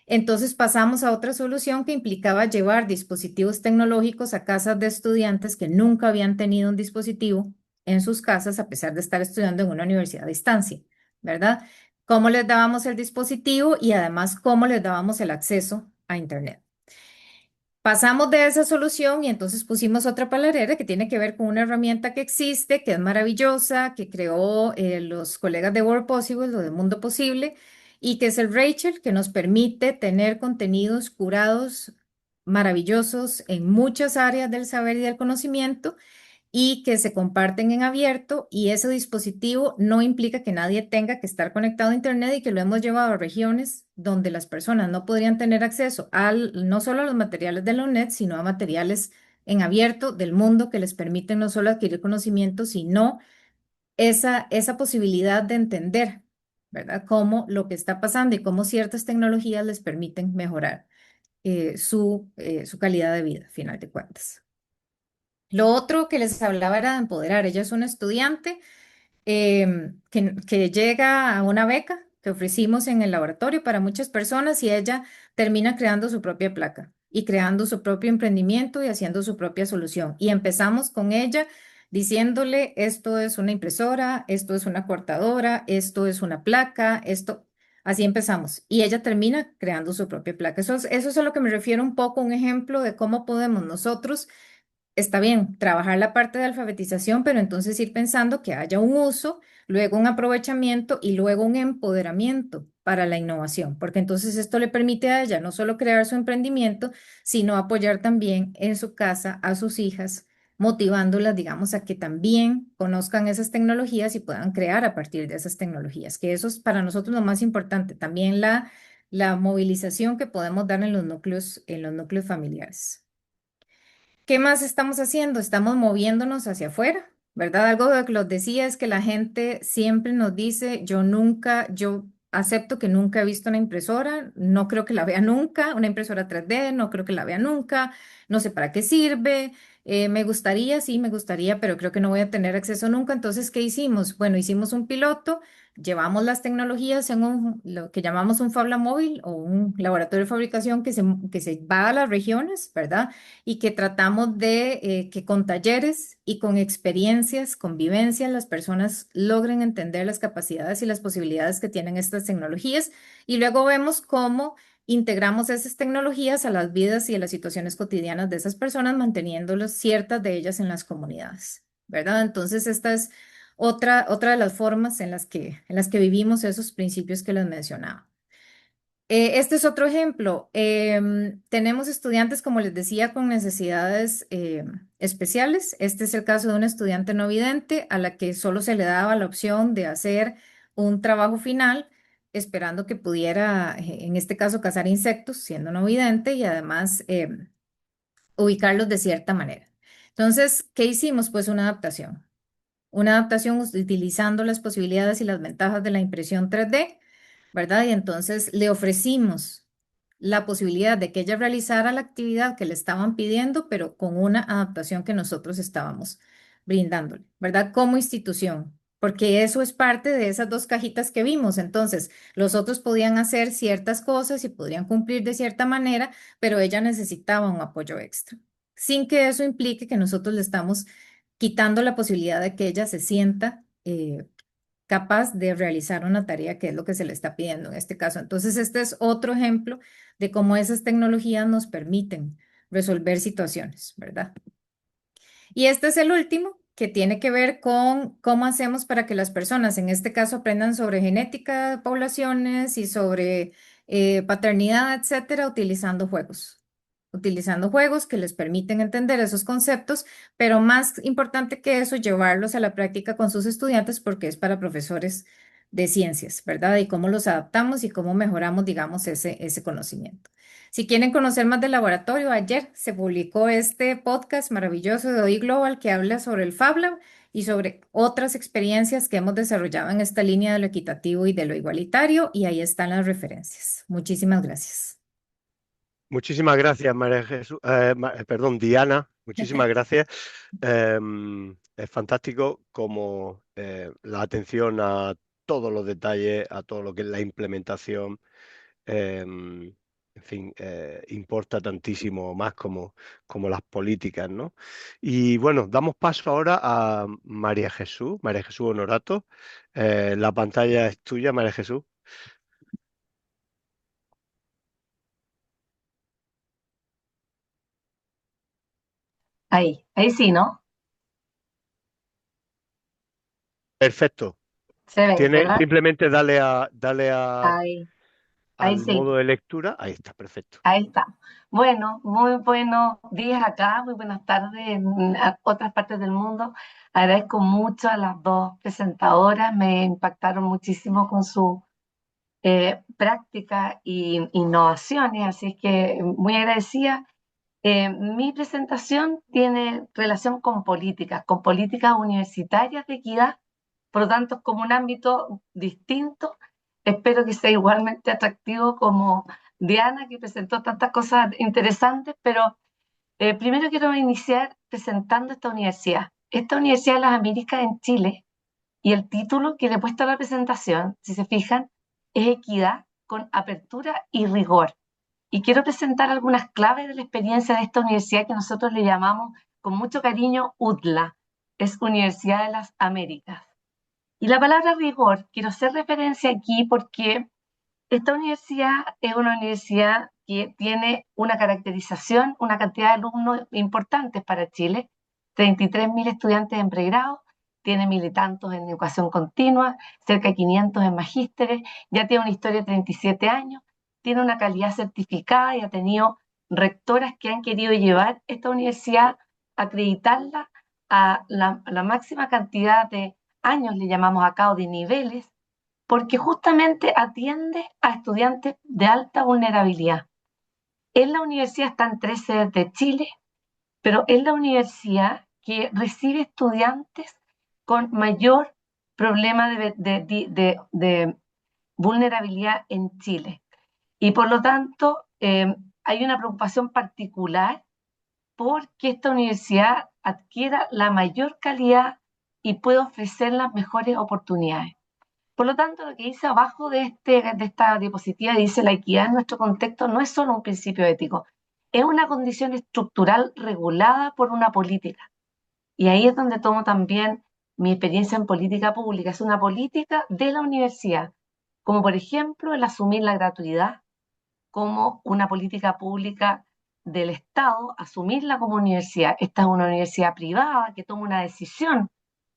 Speaker 3: Entonces pasamos a otra solución que implicaba llevar dispositivos tecnológicos a casas de estudiantes que nunca habían tenido un dispositivo en sus casas a pesar de estar estudiando en una universidad a distancia, ¿verdad? ¿Cómo les dábamos el dispositivo y además cómo les dábamos el acceso a Internet? Pasamos de esa solución y entonces pusimos otra palarera que tiene que ver con una herramienta que existe, que es maravillosa, que creó los colegas de World Possible o de Mundo Posible, y que es el Rachel, que nos permite tener contenidos curados maravillosos en muchas áreas del saber y del conocimiento y que se comparten en abierto y ese dispositivo no implica que nadie tenga que estar conectado a Internet y que lo hemos llevado a regiones donde las personas no podrían tener acceso no solo a los materiales de la UNED, sino a materiales en abierto del mundo que les permiten no solo adquirir conocimiento, sino esa posibilidad de entender, ¿verdad? Cómo lo que está pasando y cómo ciertas tecnologías les permiten mejorar. su calidad de vida, a final de cuentas. Lo otro que les hablaba era de empoderar. Ella es una estudiante que llega a una beca que ofrecimos en el laboratorio para muchas personas y ella termina creando su propia placa y creando su propio emprendimiento y haciendo su propia solución. Y empezamos con ella diciéndole, esto es una impresora, esto es una cortadora, esto es una placa, esto... Así empezamos. Y ella termina creando su propia placa. Eso es a lo que me refiero un poco, un ejemplo de cómo podemos nosotros, está bien, trabajar la parte de alfabetización, pero entonces ir pensando que haya un uso, luego un aprovechamiento y luego un empoderamiento para la innovación, porque entonces esto le permite a ella no solo crear su emprendimiento, sino apoyar también en su casa a sus hijas, motivándolas, digamos, a que también conozcan esas tecnologías y puedan crear a partir de esas tecnologías, que eso es para nosotros lo más importante, también la movilización que podemos dar en los núcleos familiares. ¿Qué más estamos haciendo? Estamos moviéndonos hacia afuera, ¿verdad? Algo de lo que los decía es que la gente siempre nos dice, yo acepto que nunca he visto una impresora, no creo que la vea nunca, una impresora 3D, no creo que la vea nunca, no sé para qué sirve, me gustaría, sí, me gustaría, pero creo que no voy a tener acceso nunca. Entonces, ¿qué hicimos? Bueno, hicimos un piloto, llevamos las tecnologías en lo que llamamos un Fabla móvil o un laboratorio de fabricación que se va a las regiones, ¿verdad? Y que tratamos de que con talleres y con experiencias, con vivencias, las personas logren entender las capacidades y las posibilidades que tienen estas tecnologías y luego vemos cómo integramos esas tecnologías a las vidas y a las situaciones cotidianas de esas personas, manteniéndolos ciertas de ellas en las comunidades, ¿verdad? Entonces, esta es otra de las formas en las que vivimos esos principios que les mencionaba. Este es otro ejemplo. Tenemos estudiantes, como les decía, con necesidades especiales. Este es el caso de una estudiante no vidente a la que solo se le daba la opción de hacer un trabajo final, esperando que pudiera, en este caso, cazar insectos, siendo no vidente, y además ubicarlos de cierta manera. Entonces, ¿qué hicimos? Pues una adaptación. Una adaptación utilizando las posibilidades y las ventajas de la impresión 3D, ¿verdad? Y entonces le ofrecimos la posibilidad de que ella realizara la actividad que le estaban pidiendo, pero con una adaptación que nosotros estábamos brindándole, ¿verdad? Como institución, porque eso es parte de esas dos cajitas que vimos. Entonces, los otros podían hacer ciertas cosas y podrían cumplir de cierta manera, pero ella necesitaba un apoyo extra, sin que eso implique que nosotros le estamos quitando la posibilidad de que ella se sienta capaz de realizar una tarea que es lo que se le está pidiendo en este caso. Entonces, este es otro ejemplo de cómo esas tecnologías nos permiten resolver situaciones, ¿verdad? Y este es el último, que tiene que ver con cómo hacemos para que las personas, en este caso, aprendan sobre genética de poblaciones y sobre paternidad, etcétera, utilizando juegos que les permiten entender esos conceptos, pero más importante que eso, llevarlos a la práctica con sus estudiantes porque es para profesores de ciencias, ¿verdad? Y cómo los adaptamos y cómo mejoramos, digamos, ese conocimiento. Si quieren conocer más del laboratorio, ayer se publicó este podcast maravilloso de OI Global que habla sobre el Fab Lab y sobre otras experiencias que hemos desarrollado en esta línea de lo equitativo y de lo igualitario, y ahí están las referencias. Muchísimas gracias.
Speaker 1: Muchísimas gracias, María Jesús, perdón, Diana, muchísimas gracias. Es fantástico como la atención a todos los detalles, a todo lo que es la implementación, en fin, importa tantísimo más como las políticas, ¿no? Y bueno, damos paso ahora a María Jesús Honorato. La pantalla es tuya, María Jesús.
Speaker 4: Ahí sí, ¿no?
Speaker 1: Perfecto.
Speaker 4: Se ve, ¿verdad?
Speaker 1: Simplemente dale
Speaker 4: Ahí, ahí
Speaker 1: al
Speaker 4: sí,
Speaker 1: modo de lectura. Ahí está, perfecto.
Speaker 4: ahí está. Bueno, muy buenos días acá, muy buenas tardes en otras partes del mundo. Agradezco mucho a las dos presentadoras, me impactaron muchísimo con su práctica e innovaciones, así es que muy agradecida. Mi presentación tiene relación con políticas universitarias de equidad, por lo tanto, como un ámbito distinto, espero que sea igualmente atractivo como Diana, que presentó tantas cosas interesantes, pero primero quiero iniciar presentando esta universidad. Esta Universidad de las Américas en Chile, y el título que le he puesto a la presentación, si se fijan, es Equidad con apertura y rigor. Y quiero presentar algunas claves de la experiencia de esta universidad que nosotros le llamamos con mucho cariño UDLA, es Universidad de las Américas. Y la palabra rigor, quiero hacer referencia aquí porque esta universidad es una universidad que tiene una caracterización, una cantidad de alumnos importantes para Chile, 33.000 estudiantes en pregrado, tiene 1.000 y tantos en educación continua, cerca de 500 en magísteres, ya tiene una historia de 37 años, tiene una calidad certificada y ha tenido rectoras que han querido llevar esta universidad, acreditarla a la máxima cantidad de años, le llamamos acá, o de niveles, porque justamente atiende a estudiantes de alta vulnerabilidad. En la universidad están 3 sedes de Chile, pero es la universidad que recibe estudiantes con mayor problema de vulnerabilidad en Chile. Y por lo tanto, hay una preocupación particular porque esta universidad adquiera la mayor calidad y pueda ofrecer las mejores oportunidades. Por lo tanto, lo que dice abajo de esta diapositiva dice la equidad en nuestro contexto no es solo un principio ético, es una condición estructural regulada por una política. Y ahí es donde tomo también mi experiencia en política pública. Es una política de la universidad, como por ejemplo el asumir la gratuidad, como una política pública del Estado, asumirla como universidad. Esta es una universidad privada que toma una decisión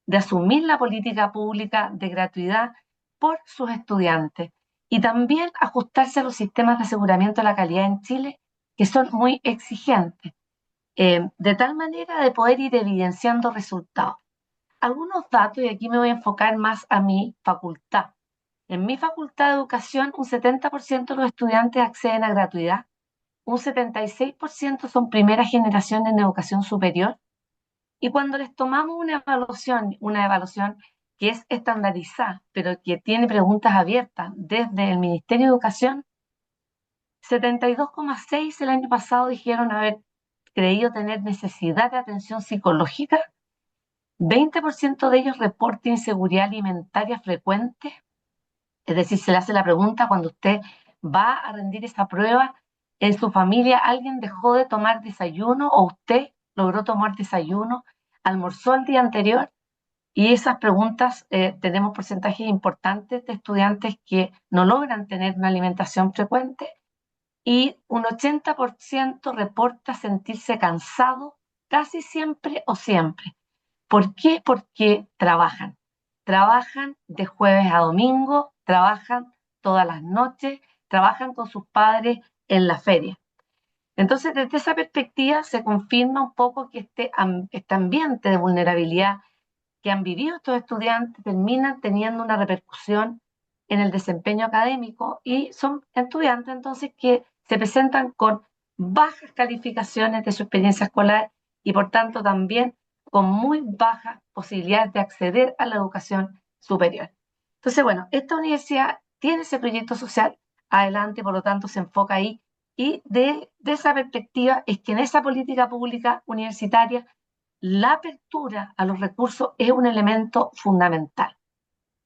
Speaker 4: de asumir la política pública de gratuidad por sus estudiantes y también ajustarse a los sistemas de aseguramiento de la calidad en Chile, que son muy exigentes, de tal manera de poder ir evidenciando resultados. Algunos datos, y aquí me voy a enfocar más a mi facultad. En mi facultad de educación, un 70% de los estudiantes acceden a gratuidad, un 76% son primera generación en educación superior, y cuando les tomamos una evaluación que es estandarizada, pero que tiene preguntas abiertas desde el Ministerio de Educación, 72,6 el año pasado dijeron haber creído tener necesidad de atención psicológica, 20% de ellos reporta inseguridad alimentaria frecuente, es decir, se le hace la pregunta cuando usted va a rendir esa prueba, en su familia alguien dejó de tomar desayuno o usted logró tomar desayuno, almorzó el día anterior, y esas preguntas tenemos porcentajes importantes de estudiantes que no logran tener una alimentación frecuente y un 80% reporta sentirse cansado casi siempre o siempre. ¿Por qué? Porque trabajan de jueves a domingo, trabajan todas las noches, trabajan con sus padres en la feria. Entonces, desde esa perspectiva se confirma un poco que este ambiente de vulnerabilidad que han vivido estos estudiantes terminan teniendo una repercusión en el desempeño académico y son estudiantes entonces que se presentan con bajas calificaciones de su experiencia escolar y por tanto también con muy bajas posibilidades de acceder a la educación superior. Entonces, bueno, esta universidad tiene ese proyecto social adelante, por lo tanto se enfoca ahí y de esa perspectiva es que en esa política pública universitaria la apertura a los recursos es un elemento fundamental.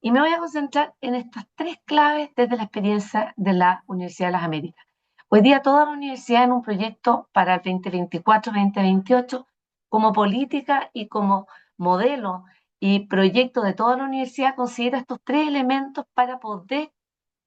Speaker 4: Y me voy a concentrar en estas 3 claves desde la experiencia de la Universidad de las Américas. Hoy día toda la universidad en un proyecto para el 2024-2028 como política y como modelo y proyecto de toda la universidad considera estos 3 elementos para poder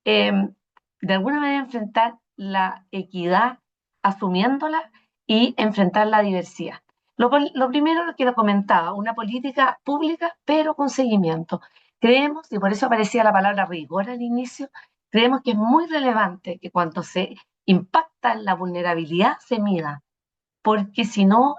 Speaker 4: de alguna manera enfrentar la equidad asumiéndola y enfrentar la diversidad. Lo primero que lo comentaba, una política pública pero con seguimiento. Creemos, y por eso aparecía la palabra rigor al inicio, creemos que es muy relevante que cuando se impacta en la vulnerabilidad se mida, porque si no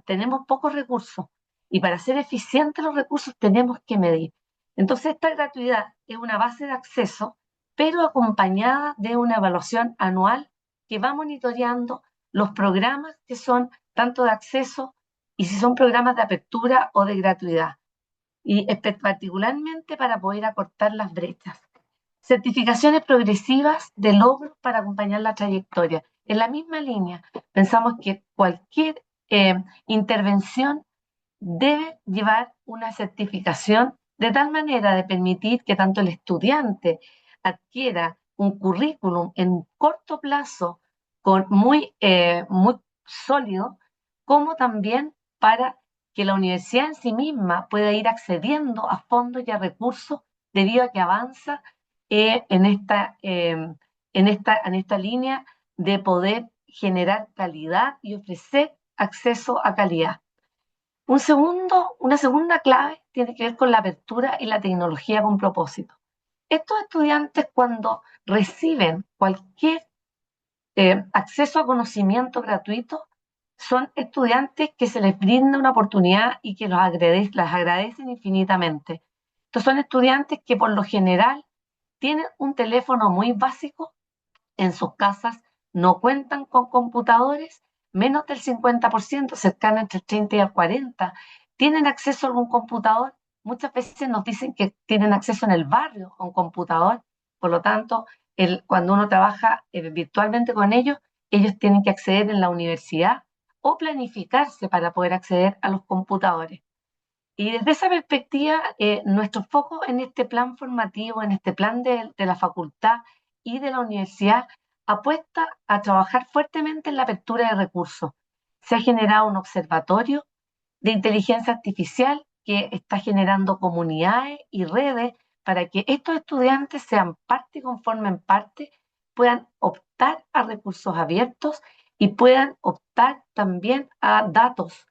Speaker 4: tenemos pocos recursos y para ser eficientes los recursos tenemos que medir. Entonces esta gratuidad es una base de acceso, pero acompañada de una evaluación anual que va monitoreando los programas que son tanto de acceso y si son programas de apertura o de gratuidad, y particularmente para poder acortar las brechas. Certificaciones progresivas de logros para acompañar la trayectoria. En la misma línea, pensamos que cualquier intervención debe llevar una certificación de tal manera de permitir que tanto el estudiante adquiera un currículum en corto plazo muy sólido, como también para que la universidad en sí misma pueda ir accediendo a fondos y a recursos debido a que avanza en esta línea de poder generar calidad y ofrecer acceso a calidad. Una segunda clave tiene que ver con la apertura y la tecnología con propósito. Estos estudiantes, cuando reciben cualquier acceso a conocimiento gratuito, son estudiantes que se les brinda una oportunidad y que las agradecen infinitamente. Estos son estudiantes que por lo general tienen un teléfono muy básico en sus casas, no cuentan con computadores, menos del 50%, cercano entre el 30 y el 40%, tienen acceso a algún computador. Muchas veces nos dicen que tienen acceso en el barrio a un computador, por lo tanto, cuando uno trabaja virtualmente con ellos tienen que acceder en la universidad o planificarse para poder acceder a los computadores. Y desde esa perspectiva, nuestro foco en este plan formativo, en este plan de la facultad y de la universidad, apuesta a trabajar fuertemente en la apertura de recursos. Se ha generado un observatorio de inteligencia artificial que está generando comunidades y redes para que estos estudiantes sean parte y conformen parte, puedan optar a recursos abiertos y puedan optar también a datos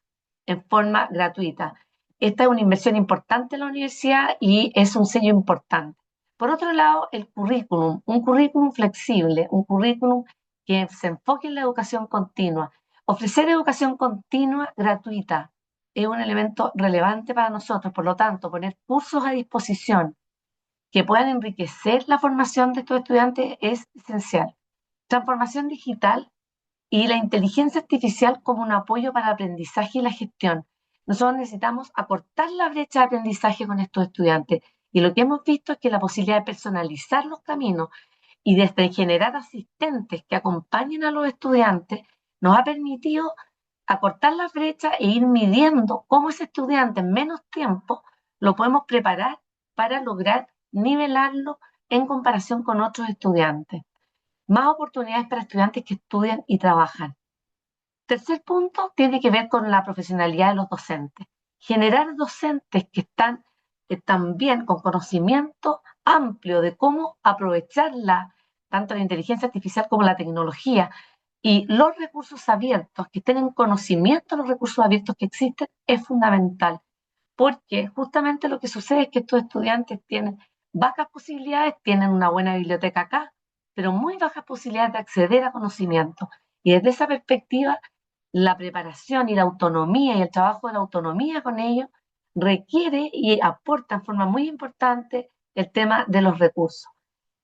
Speaker 4: en forma gratuita. Esta es una inversión importante en la universidad y es un sello importante. Por otro lado, el currículum, un currículum flexible, un currículum que se enfoque en la educación continua. Ofrecer educación continua gratuita es un elemento relevante para nosotros, por lo tanto, poner cursos a disposición que puedan enriquecer la formación de estos estudiantes es esencial. Transformación digital y la inteligencia artificial como un apoyo para el aprendizaje y la gestión. Nosotros necesitamos acortar la brecha de aprendizaje con estos estudiantes y lo que hemos visto es que la posibilidad de personalizar los caminos y de generar asistentes que acompañen a los estudiantes nos ha permitido acortar la brecha e ir midiendo cómo ese estudiante en menos tiempo lo podemos preparar para lograr nivelarlo en comparación con otros estudiantes. Más oportunidades para estudiantes que estudian y trabajan. Tercer punto tiene que ver con la profesionalidad de los docentes. Generar docentes que están también con conocimiento amplio de cómo aprovechar tanto la inteligencia artificial como la tecnología y los recursos abiertos, que estén en conocimiento de los recursos abiertos que existen, es fundamental. Porque justamente lo que sucede es que estos estudiantes tienen bajas posibilidades, tienen una buena biblioteca acá, pero muy bajas posibilidades de acceder a conocimiento. Y desde esa perspectiva, la preparación y la autonomía y el trabajo de la autonomía con ellos requiere y aporta en forma muy importante el tema de los recursos.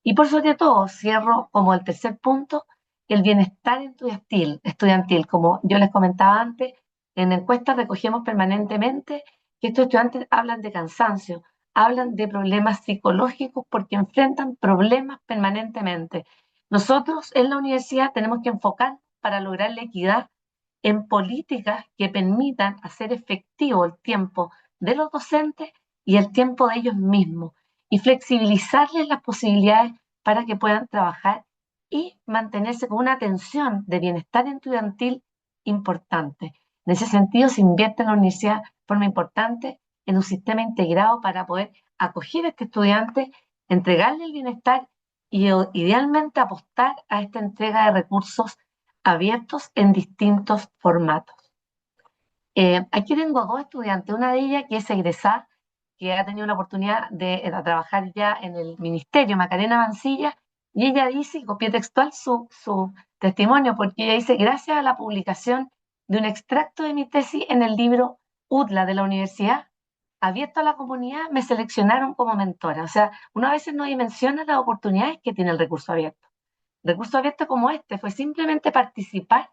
Speaker 4: Y por sobre todo, cierro como el tercer punto, el bienestar estudiantil. Como yo les comentaba antes, en encuestas recogemos permanentemente que estos estudiantes hablan de cansancio, hablan de problemas psicológicos porque enfrentan problemas permanentemente. Nosotros en la universidad tenemos que enfocar para lograr la equidad en políticas que permitan hacer efectivo el tiempo de los docentes y el tiempo de ellos mismos y flexibilizarles las posibilidades para que puedan trabajar y mantenerse con una atención de bienestar estudiantil importante. En ese sentido, se invierte en la universidad de forma importante en un sistema integrado para poder acoger a este estudiante, entregarle el bienestar y idealmente apostar a esta entrega de recursos abiertos en distintos formatos. Aquí tengo dos estudiantes, una de ellas que es egresada, que ha tenido la oportunidad de trabajar ya en el ministerio, Macarena Mancilla, y ella dice, y copié textual su testimonio, porque ella dice, gracias a la publicación de un extracto de mi tesis en el libro UTLA de la universidad, abierto a la comunidad, me seleccionaron como mentora. O sea, una vez no dimensiona las oportunidades que tiene el recurso abierto. Recurso abierto como este fue simplemente participar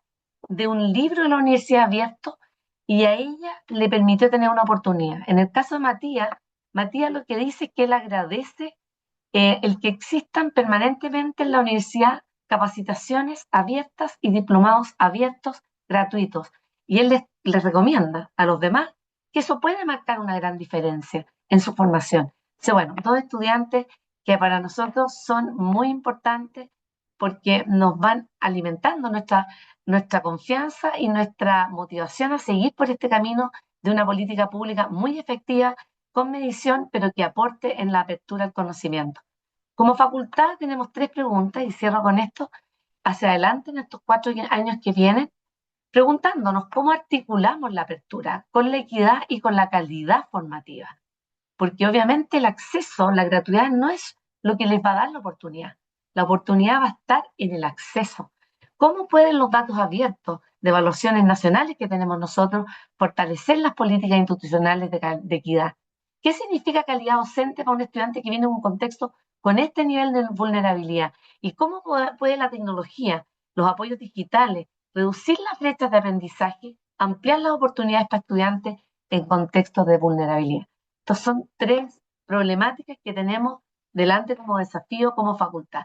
Speaker 4: de un libro de la universidad abierto y a ella le permitió tener una oportunidad. En el caso de Matías lo que dice es que él agradece el que existan permanentemente en la universidad capacitaciones abiertas y diplomados abiertos gratuitos. Y él les recomienda a los demás que eso puede marcar una gran diferencia en su formación. Entonces, bueno, dos estudiantes que para nosotros son muy importantes porque nos van alimentando nuestra confianza y nuestra motivación a seguir por este camino de una política pública muy efectiva, con medición, pero que aporte en la apertura al conocimiento. Como facultad tenemos 3 preguntas y cierro con esto hacia adelante en estos 4 años que vienen, preguntándonos cómo articulamos la apertura con la equidad y con la calidad formativa. Porque obviamente el acceso, la gratuidad no es lo que les va a dar la oportunidad. La oportunidad va a estar en el acceso. ¿Cómo pueden los datos abiertos de evaluaciones nacionales que tenemos nosotros fortalecer las políticas institucionales de equidad? ¿Qué significa calidad docente para un estudiante que viene en un contexto con este nivel de vulnerabilidad? ¿Y cómo puede la tecnología, los apoyos digitales, reducir las brechas de aprendizaje, ampliar las oportunidades para estudiantes en contextos de vulnerabilidad? Estos son 3 problemáticas que tenemos delante como desafío, como facultad.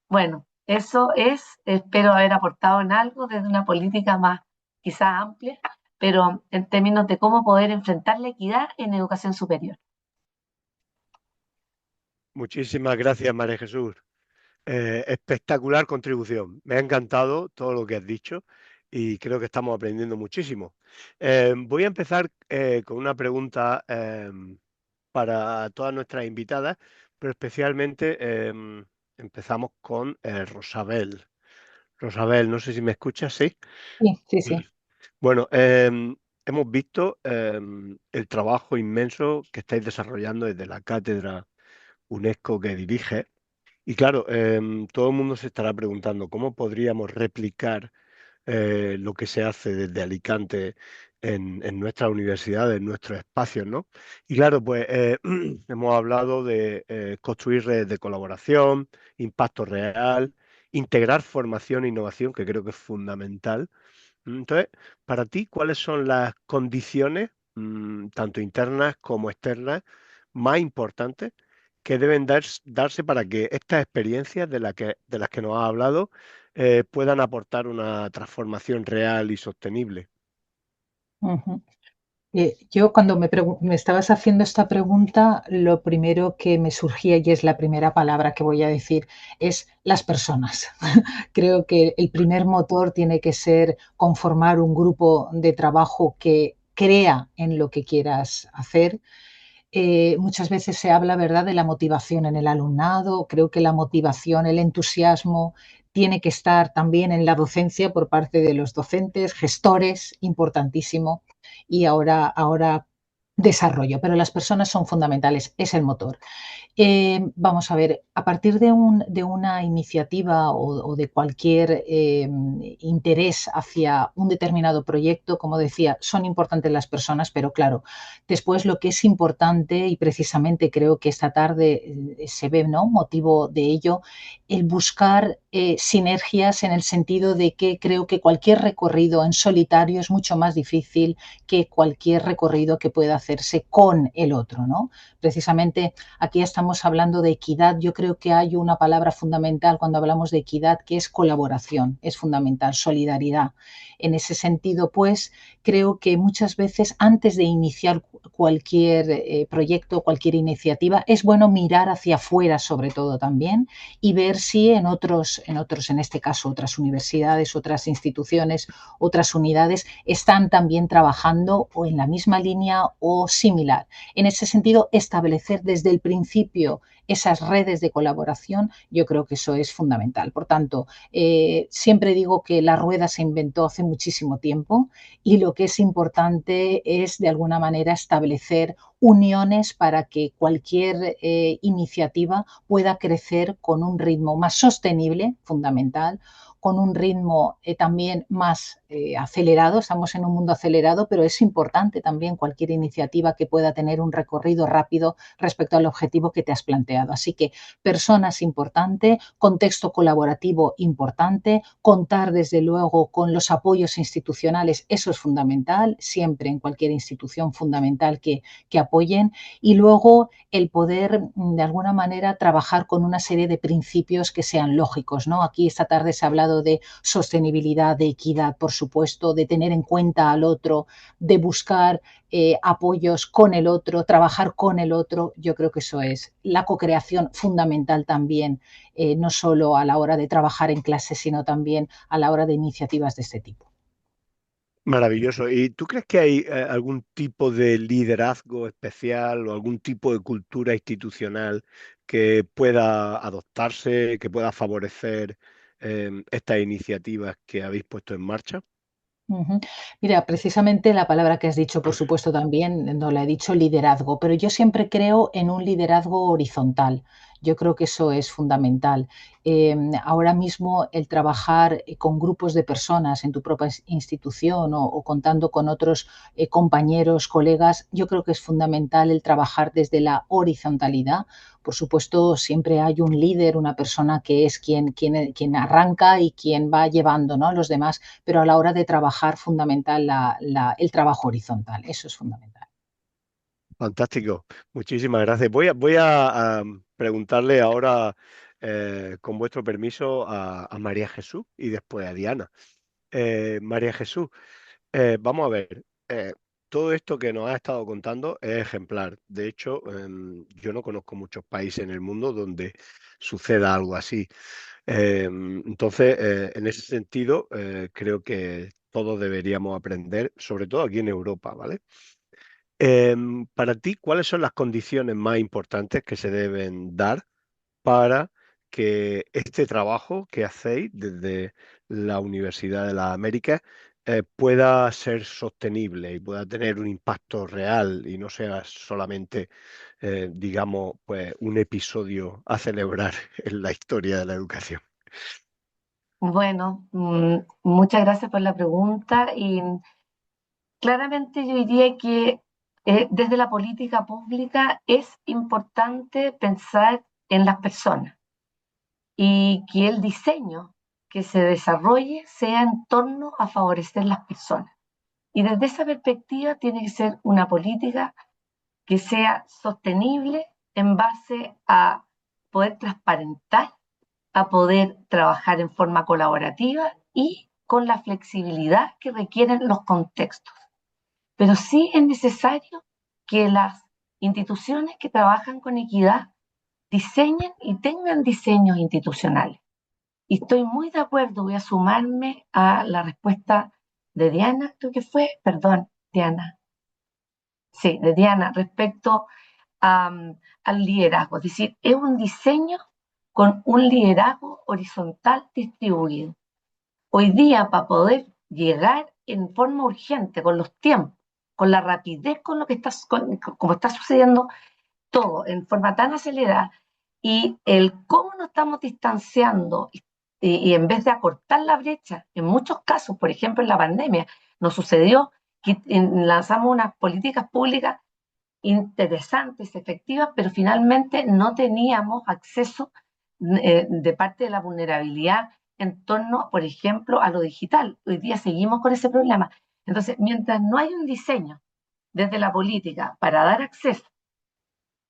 Speaker 4: Bueno, eso es, espero haber aportado en algo desde una política más quizá amplia, pero en términos de cómo poder enfrentar la equidad en educación superior.
Speaker 1: Muchísimas gracias, María Jesús. Espectacular contribución. Me ha encantado todo lo que has dicho y creo que estamos aprendiendo muchísimo. Voy a empezar con una pregunta para todas nuestras invitadas, pero especialmente empezamos con Rosabel. Rosabel, no sé si me escuchas, ¿sí?
Speaker 2: Sí, sí, sí.
Speaker 1: Bueno, hemos visto el trabajo inmenso que estáis desarrollando desde la cátedra UNESCO que dirige. Y claro, todo el mundo se estará preguntando cómo podríamos replicar lo que se hace desde Alicante en nuestras universidades, en nuestros espacios, ¿no? Y claro, pues hemos hablado de construir redes de colaboración, impacto real, integrar formación e innovación, que creo que es fundamental. Entonces, para ti, ¿cuáles son las condiciones, tanto internas como externas, más importantes que deben darse para que estas experiencias de las que nos ha hablado puedan aportar una transformación real y sostenible?
Speaker 2: Ujú. Yo cuando me estabas haciendo esta pregunta, lo primero que me surgía, y es la primera palabra que voy a decir, es las personas. Creo que el primer motor tiene que ser conformar un grupo de trabajo que crea en lo que quieras hacer. Muchas veces se habla, ¿verdad?, de la motivación en el alumnado. Creo que la motivación, el entusiasmo tiene que estar también en la docencia por parte de los docentes, gestores, importantísimo. Y ahora desarrollo, pero las personas son fundamentales, es el motor. Vamos a ver, a partir de una iniciativa o de cualquier interés hacia un determinado proyecto, como decía, son importantes las personas, pero claro, después lo que es importante, y precisamente creo que esta tarde se ve, ¿no?, motivo de ello, el buscar sinergias en el sentido de que creo que cualquier recorrido en solitario es mucho más difícil que cualquier recorrido que pueda hacerse con el otro, ¿no? Precisamente aquí estamos hablando de equidad. Yo creo que hay una palabra fundamental cuando hablamos de equidad que es colaboración, es fundamental, solidaridad. En ese sentido, pues, creo que muchas veces antes de iniciar cualquier proyecto, cualquier iniciativa, es bueno mirar hacia afuera sobre todo también y ver si en este caso, otras universidades, otras instituciones, otras unidades están también trabajando o en la misma línea o similar. En ese sentido, establecer desde el principio esas redes de colaboración, yo creo que eso es fundamental. Por tanto, siempre digo que la rueda se inventó hace muchísimo tiempo y lo que es importante es, de alguna manera, establecer uniones para que cualquier iniciativa pueda crecer con un ritmo más sostenible, fundamental, con un ritmo también más acelerado, estamos en un mundo acelerado, pero es importante también cualquier iniciativa que pueda tener un recorrido rápido respecto al objetivo que te has planteado. Así que personas importante, contexto colaborativo importante, contar desde luego con los apoyos institucionales, eso es fundamental, siempre en cualquier institución fundamental que apoyen, y luego el poder de alguna manera trabajar con una serie de principios que sean lógicos, ¿no? Aquí esta tarde se ha hablado de sostenibilidad, de equidad, por supuesto, de tener en cuenta al otro, de buscar apoyos con el otro, trabajar con el otro. Yo creo que eso es la co-creación fundamental también, no solo a la hora de trabajar en clase, sino también a la hora de iniciativas de este tipo.
Speaker 1: Maravilloso. ¿Y tú crees que hay algún tipo de liderazgo especial o algún tipo de cultura institucional que pueda adoptarse, que pueda favorecer estas iniciativas que habéis puesto en marcha?
Speaker 2: Ujú. Mira, precisamente la palabra que has dicho, por supuesto, también no la he dicho liderazgo, pero yo siempre creo en un liderazgo horizontal. Yo creo que eso es fundamental. Ahora mismo el trabajar con grupos de personas en tu propia institución o contando con otros compañeros, colegas, yo creo que es fundamental el trabajar desde la horizontalidad. Por supuesto, siempre hay un líder, una persona que es quien arranca y quien va llevando, ¿no?, a los demás, pero a la hora de trabajar fundamental el trabajo horizontal, eso es fundamental.
Speaker 1: Fantástico, muchísimas gracias. Voy a preguntarle ahora, con vuestro permiso, a María Jesús y después a Diana. María Jesús, vamos a ver, todo esto que nos has estado contando es ejemplar. De hecho, yo no conozco muchos países en el mundo donde suceda algo así. Entonces, en ese sentido, creo que todos deberíamos aprender, sobre todo aquí en Europa, ¿vale? Para ti, ¿cuáles son las condiciones más importantes que se deben dar para que este trabajo que hacéis desde la Universidad de las Américas pueda ser sostenible y pueda tener un impacto real y no sea solamente, digamos, pues un episodio a celebrar en la historia de la educación?
Speaker 4: Bueno, muchas gracias por la pregunta y claramente yo diría que desde la política pública es importante pensar en las personas y que el diseño que se desarrolle sea en torno a favorecer las personas. Y desde esa perspectiva tiene que ser una política que sea sostenible en base a poder transparentar, a poder trabajar en forma colaborativa y con la flexibilidad que requieren los contextos. Pero sí es necesario que las instituciones que trabajan con equidad diseñen y tengan diseños institucionales. Y estoy muy de acuerdo, voy a sumarme a la respuesta de Diana, creo que fue, perdón, Diana, sí, de Diana, respecto a, al liderazgo. Es decir, es un diseño con un liderazgo horizontal distribuido. Hoy día, para poder llegar en forma urgente, con los tiempos, con la rapidez con lo que está, como está sucediendo todo en forma tan acelerada, y el cómo nos estamos distanciando y en vez de acortar la brecha, en muchos casos, por ejemplo en la pandemia, nos sucedió que lanzamos unas políticas públicas interesantes, efectivas, pero finalmente no teníamos acceso de parte de la vulnerabilidad en torno, por ejemplo, a lo digital. Hoy día seguimos con ese problema. Entonces, mientras no hay un diseño desde la política para dar acceso,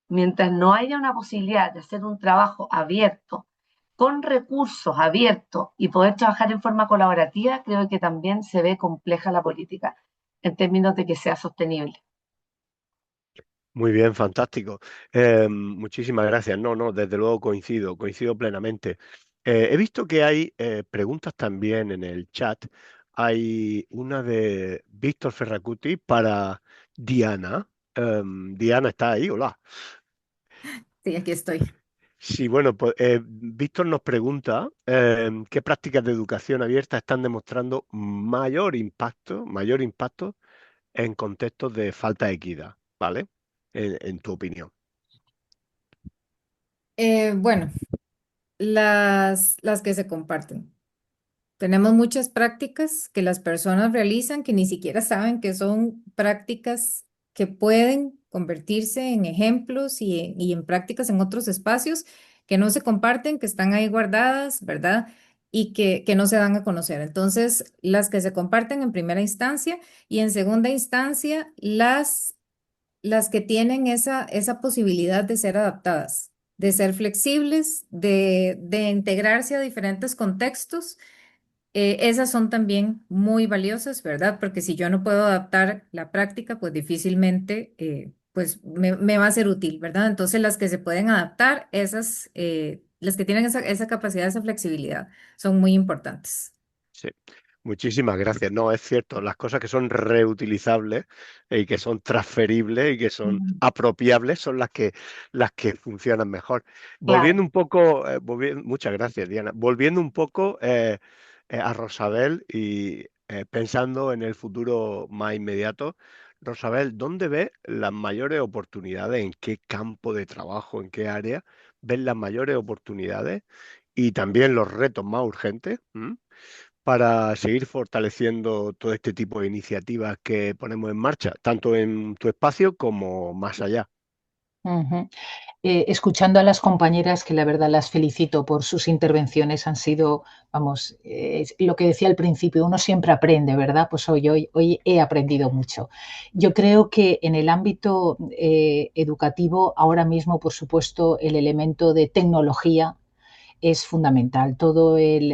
Speaker 4: mientras no haya una posibilidad de hacer un trabajo abierto, con recursos abiertos y poder trabajar en forma colaborativa, creo que también se ve compleja la política en términos de que sea sostenible.
Speaker 1: Muy bien, fantástico. Muchísimas gracias. No, no, desde luego coincido plenamente. He visto que hay preguntas también en el chat. Hay una de Víctor Ferracuti para Diana. Diana está ahí, hola.
Speaker 3: Sí, aquí estoy.
Speaker 1: Sí, bueno, pues Víctor nos pregunta qué prácticas de educación abierta están demostrando mayor impacto en contextos de falta de equidad, ¿vale? En tu opinión.
Speaker 3: Bueno, las que se comparten. Tenemos muchas prácticas que las personas realizan que ni siquiera saben que son prácticas que pueden convertirse en ejemplos y en prácticas en otros espacios que no se comparten, que están ahí guardadas, ¿verdad? Y que no se dan a conocer. Entonces, las que se comparten en primera instancia y en segunda instancia, las que tienen esa posibilidad de ser adaptadas, de ser flexibles, de integrarse a diferentes contextos. Esas son también muy valiosas, ¿verdad? Porque si yo no puedo adaptar la práctica, pues difícilmente pues me va a ser útil, ¿verdad? Entonces las que se pueden adaptar, las que tienen esa capacidad, esa flexibilidad, son muy importantes.
Speaker 1: Sí, muchísimas gracias. No, es cierto, las cosas que son reutilizables y que son transferibles y que son
Speaker 4: Mm,
Speaker 1: apropiables son las que funcionan mejor. Volviendo
Speaker 4: claro.
Speaker 1: un poco, muchas gracias, Diana. Volviendo un poco a Rosabel y pensando en el futuro más inmediato, Rosabel, ¿dónde ves las mayores oportunidades? ¿En qué campo de trabajo, en qué área ves las mayores oportunidades y también los retos más urgentes? Para seguir fortaleciendo todo este tipo de iniciativas que ponemos en marcha, tanto en tu espacio como más allá.
Speaker 2: Ujú. Escuchando a las compañeras, que la verdad las felicito por sus intervenciones, han sido, vamos, lo que decía al principio, uno siempre aprende, ¿verdad? Pues hoy he aprendido mucho. Yo creo que en el ámbito educativo, ahora mismo, por supuesto, el elemento de tecnología es fundamental. Todo el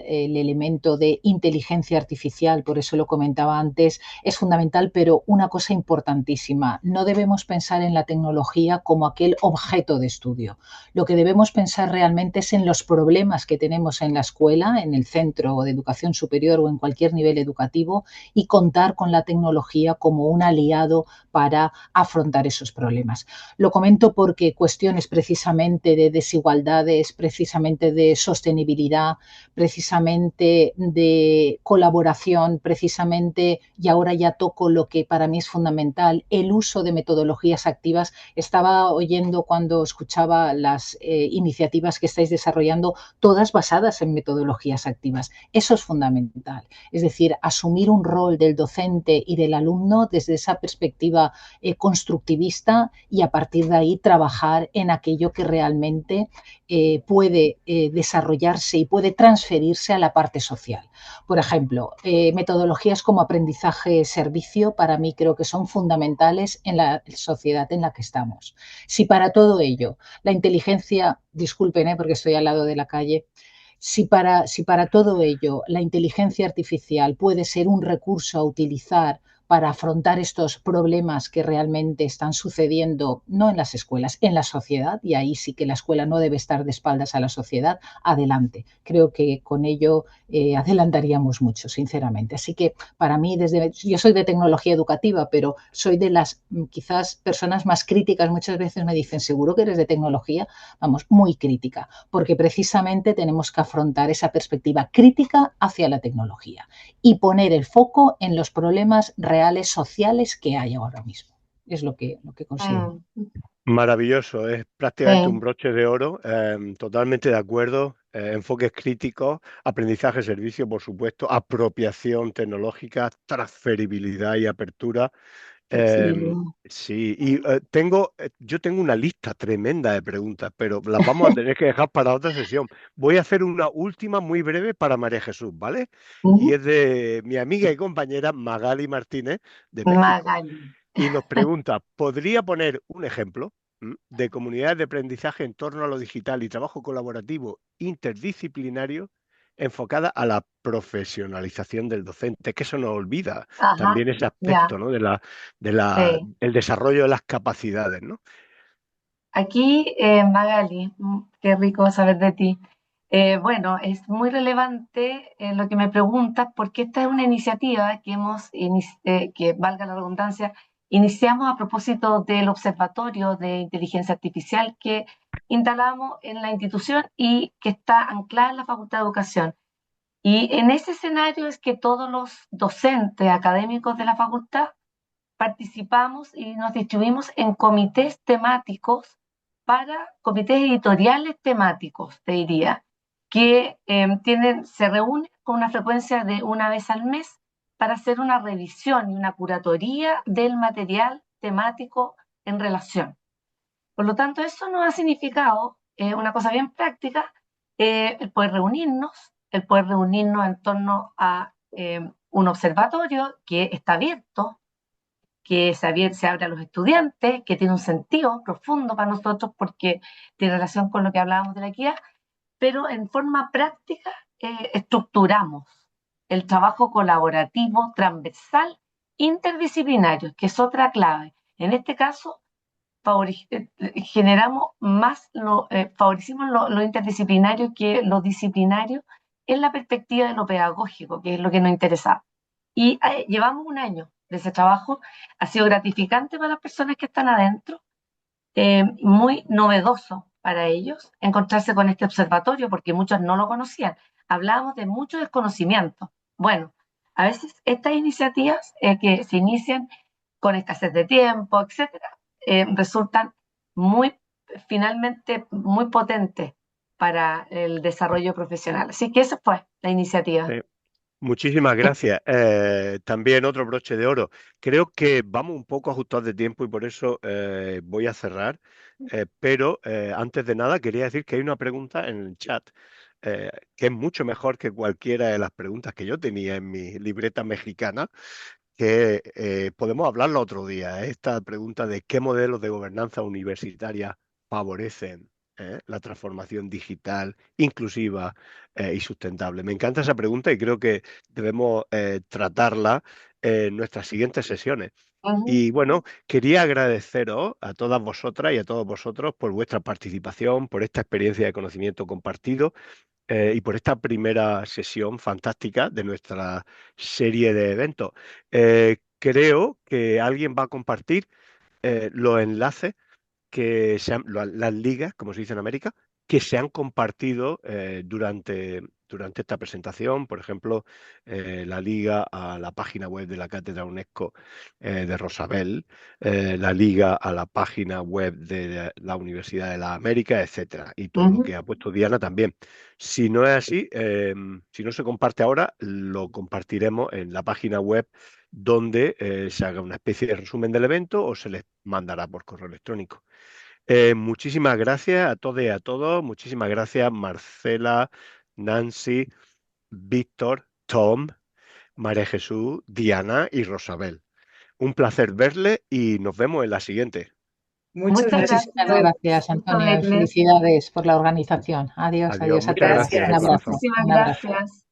Speaker 2: elemento de inteligencia artificial, por eso lo comentaba antes, es fundamental, pero una cosa importantísima, no debemos pensar en la tecnología como aquel objeto de estudio. Lo que debemos pensar realmente es en los problemas que tenemos en la escuela, en el centro de educación superior o en cualquier nivel educativo y contar con la tecnología como un aliado para afrontar esos problemas. Lo comento porque cuestiones precisamente de desigualdades, precisamente de sostenibilidad, precisamente de colaboración, precisamente, y ahora ya toco lo que para mí es fundamental, el uso de metodologías activas. Estaba oyendo cuando escuchaba las iniciativas que estáis desarrollando, todas basadas en metodologías activas. Eso es fundamental. Es decir, asumir un rol del docente y del alumno desde esa perspectiva constructivista y a partir de ahí trabajar en aquello que realmente puede desarrollarse y puede transferirse a la parte social. Por ejemplo, metodologías como aprendizaje-servicio para mí creo que son fundamentales en la sociedad en la que estamos. Si para todo ello la inteligencia, disculpen porque estoy al lado de la calle, si para todo ello la inteligencia artificial puede ser un recurso a utilizar para afrontar estos problemas que realmente están sucediendo, no en las escuelas, en la sociedad, y ahí sí que la escuela no debe estar de espaldas a la sociedad, adelante. Creo que con ello adelantaríamos mucho, sinceramente. Así que para mí, yo soy de tecnología educativa, pero soy de las quizás personas más críticas. Muchas veces me dicen, ¿seguro que eres de tecnología? Vamos, muy crítica, porque precisamente tenemos que afrontar esa perspectiva crítica hacia la tecnología y poner el foco en los problemas reales sociales que hay ahora mismo. Es lo que considero.
Speaker 4: Mm,
Speaker 1: Maravilloso, es prácticamente un
Speaker 4: sí,
Speaker 1: broche de oro, totalmente de acuerdo. Enfoques críticos, aprendizaje-servicio, por supuesto, apropiación tecnológica, transferibilidad y apertura.
Speaker 4: flexibilidad.
Speaker 1: Sí, y yo tengo una lista tremenda de preguntas, pero las vamos a tener que dejar para otra sesión. Voy a hacer una última muy breve para María Jesús, ¿vale? Y
Speaker 4: Ujú.
Speaker 1: es de mi amiga y compañera Magali Martínez de México.
Speaker 4: Magali.
Speaker 1: Y nos pregunta, ¿podría poner un ejemplo de comunidades de aprendizaje en torno a lo digital y trabajo colaborativo interdisciplinario enfocada a la profesionalización del docente? Es que eso nos olvida
Speaker 4: Ajá,
Speaker 1: también ese
Speaker 4: ya,
Speaker 1: aspecto, ¿no?
Speaker 4: sí.
Speaker 1: El desarrollo de las capacidades, ¿no?
Speaker 4: Aquí, Magali, qué rico saber de ti. Bueno, es muy relevante lo que me preguntas porque esta es una iniciativa que que valga la redundancia, iniciamos a propósito del Observatorio de Inteligencia Artificial que instalamos en la institución y que está anclada en la Facultad de Educación. Y en ese escenario es que todos los docentes académicos de la facultad participamos y nos distribuimos en comités temáticos comités editoriales temáticos, te diría, que se reúnen con una frecuencia de una vez al mes para hacer una revisión y una curatoría del material temático en relación. Por lo tanto, eso nos ha significado una cosa bien práctica, el poder reunirnos en torno a un observatorio que está abierto, que se abre a los estudiantes, que tiene un sentido profundo para nosotros porque tiene relación con lo que hablábamos de la equidad, pero en forma práctica estructuramos el trabajo colaborativo, transversal, interdisciplinario, que es otra clave. En este caso, generamos más, favorecimos lo interdisciplinario que lo disciplinario en la perspectiva de lo pedagógico, que es lo que nos interesa. Y llevamos un año de ese trabajo, ha sido gratificante para las personas que están adentro, muy novedoso para ellos encontrarse con este observatorio, porque muchos no lo conocían. Hablábamos de mucho desconocimiento. Bueno, a veces estas iniciativas que se inician con escasez de tiempo, etcétera, resultan muy, finalmente, muy potentes para el desarrollo profesional. Así que esa fue la iniciativa.
Speaker 1: Muchísimas gracias. También otro broche de oro. Creo que vamos un poco ajustados de tiempo y por eso voy a cerrar. Pero antes de nada quería decir que hay una pregunta en el chat que es mucho mejor que cualquiera de las preguntas que yo tenía en mi libreta mexicana, que podemos hablarlo otro día. Esta pregunta de qué modelos de gobernanza universitaria favorecen la transformación digital, inclusiva y sustentable. Me encanta esa pregunta y creo que debemos tratarla en nuestras siguientes sesiones. Y bueno, quería agradeceros a todas vosotras y a todos vosotros por vuestra participación, por esta experiencia de conocimiento compartido y por esta primera sesión fantástica de nuestra serie de eventos. Creo que alguien va a compartir los enlaces las ligas, como se dice en América, que se han compartido durante esta presentación. Por ejemplo, la liga a la página web de la Cátedra UNESCO de Rosabel, la liga a la página web de la Universidad de las Américas, etcétera. Y todo lo que ha puesto Diana también. Si no es así, si no se comparte ahora, lo compartiremos en la página web donde se haga una especie de resumen del evento o se les mandará por correo electrónico. Muchísimas gracias a todos y a todos. Muchísimas gracias, Marcela, Nancy, Víctor, Tom, María Jesús, Diana y Rosabel. Un placer verle y nos vemos en la siguiente.
Speaker 4: Muchas gracias.
Speaker 2: Muchísimas gracias, Antonio, y felicidades por la organización. Adiós,
Speaker 1: Adiós,
Speaker 2: adiós a
Speaker 1: muchas
Speaker 2: todos.
Speaker 1: gracias.
Speaker 2: Un
Speaker 1: De
Speaker 2: abrazo.
Speaker 1: corazón.
Speaker 4: Muchísimas
Speaker 2: Un abrazo.
Speaker 4: gracias.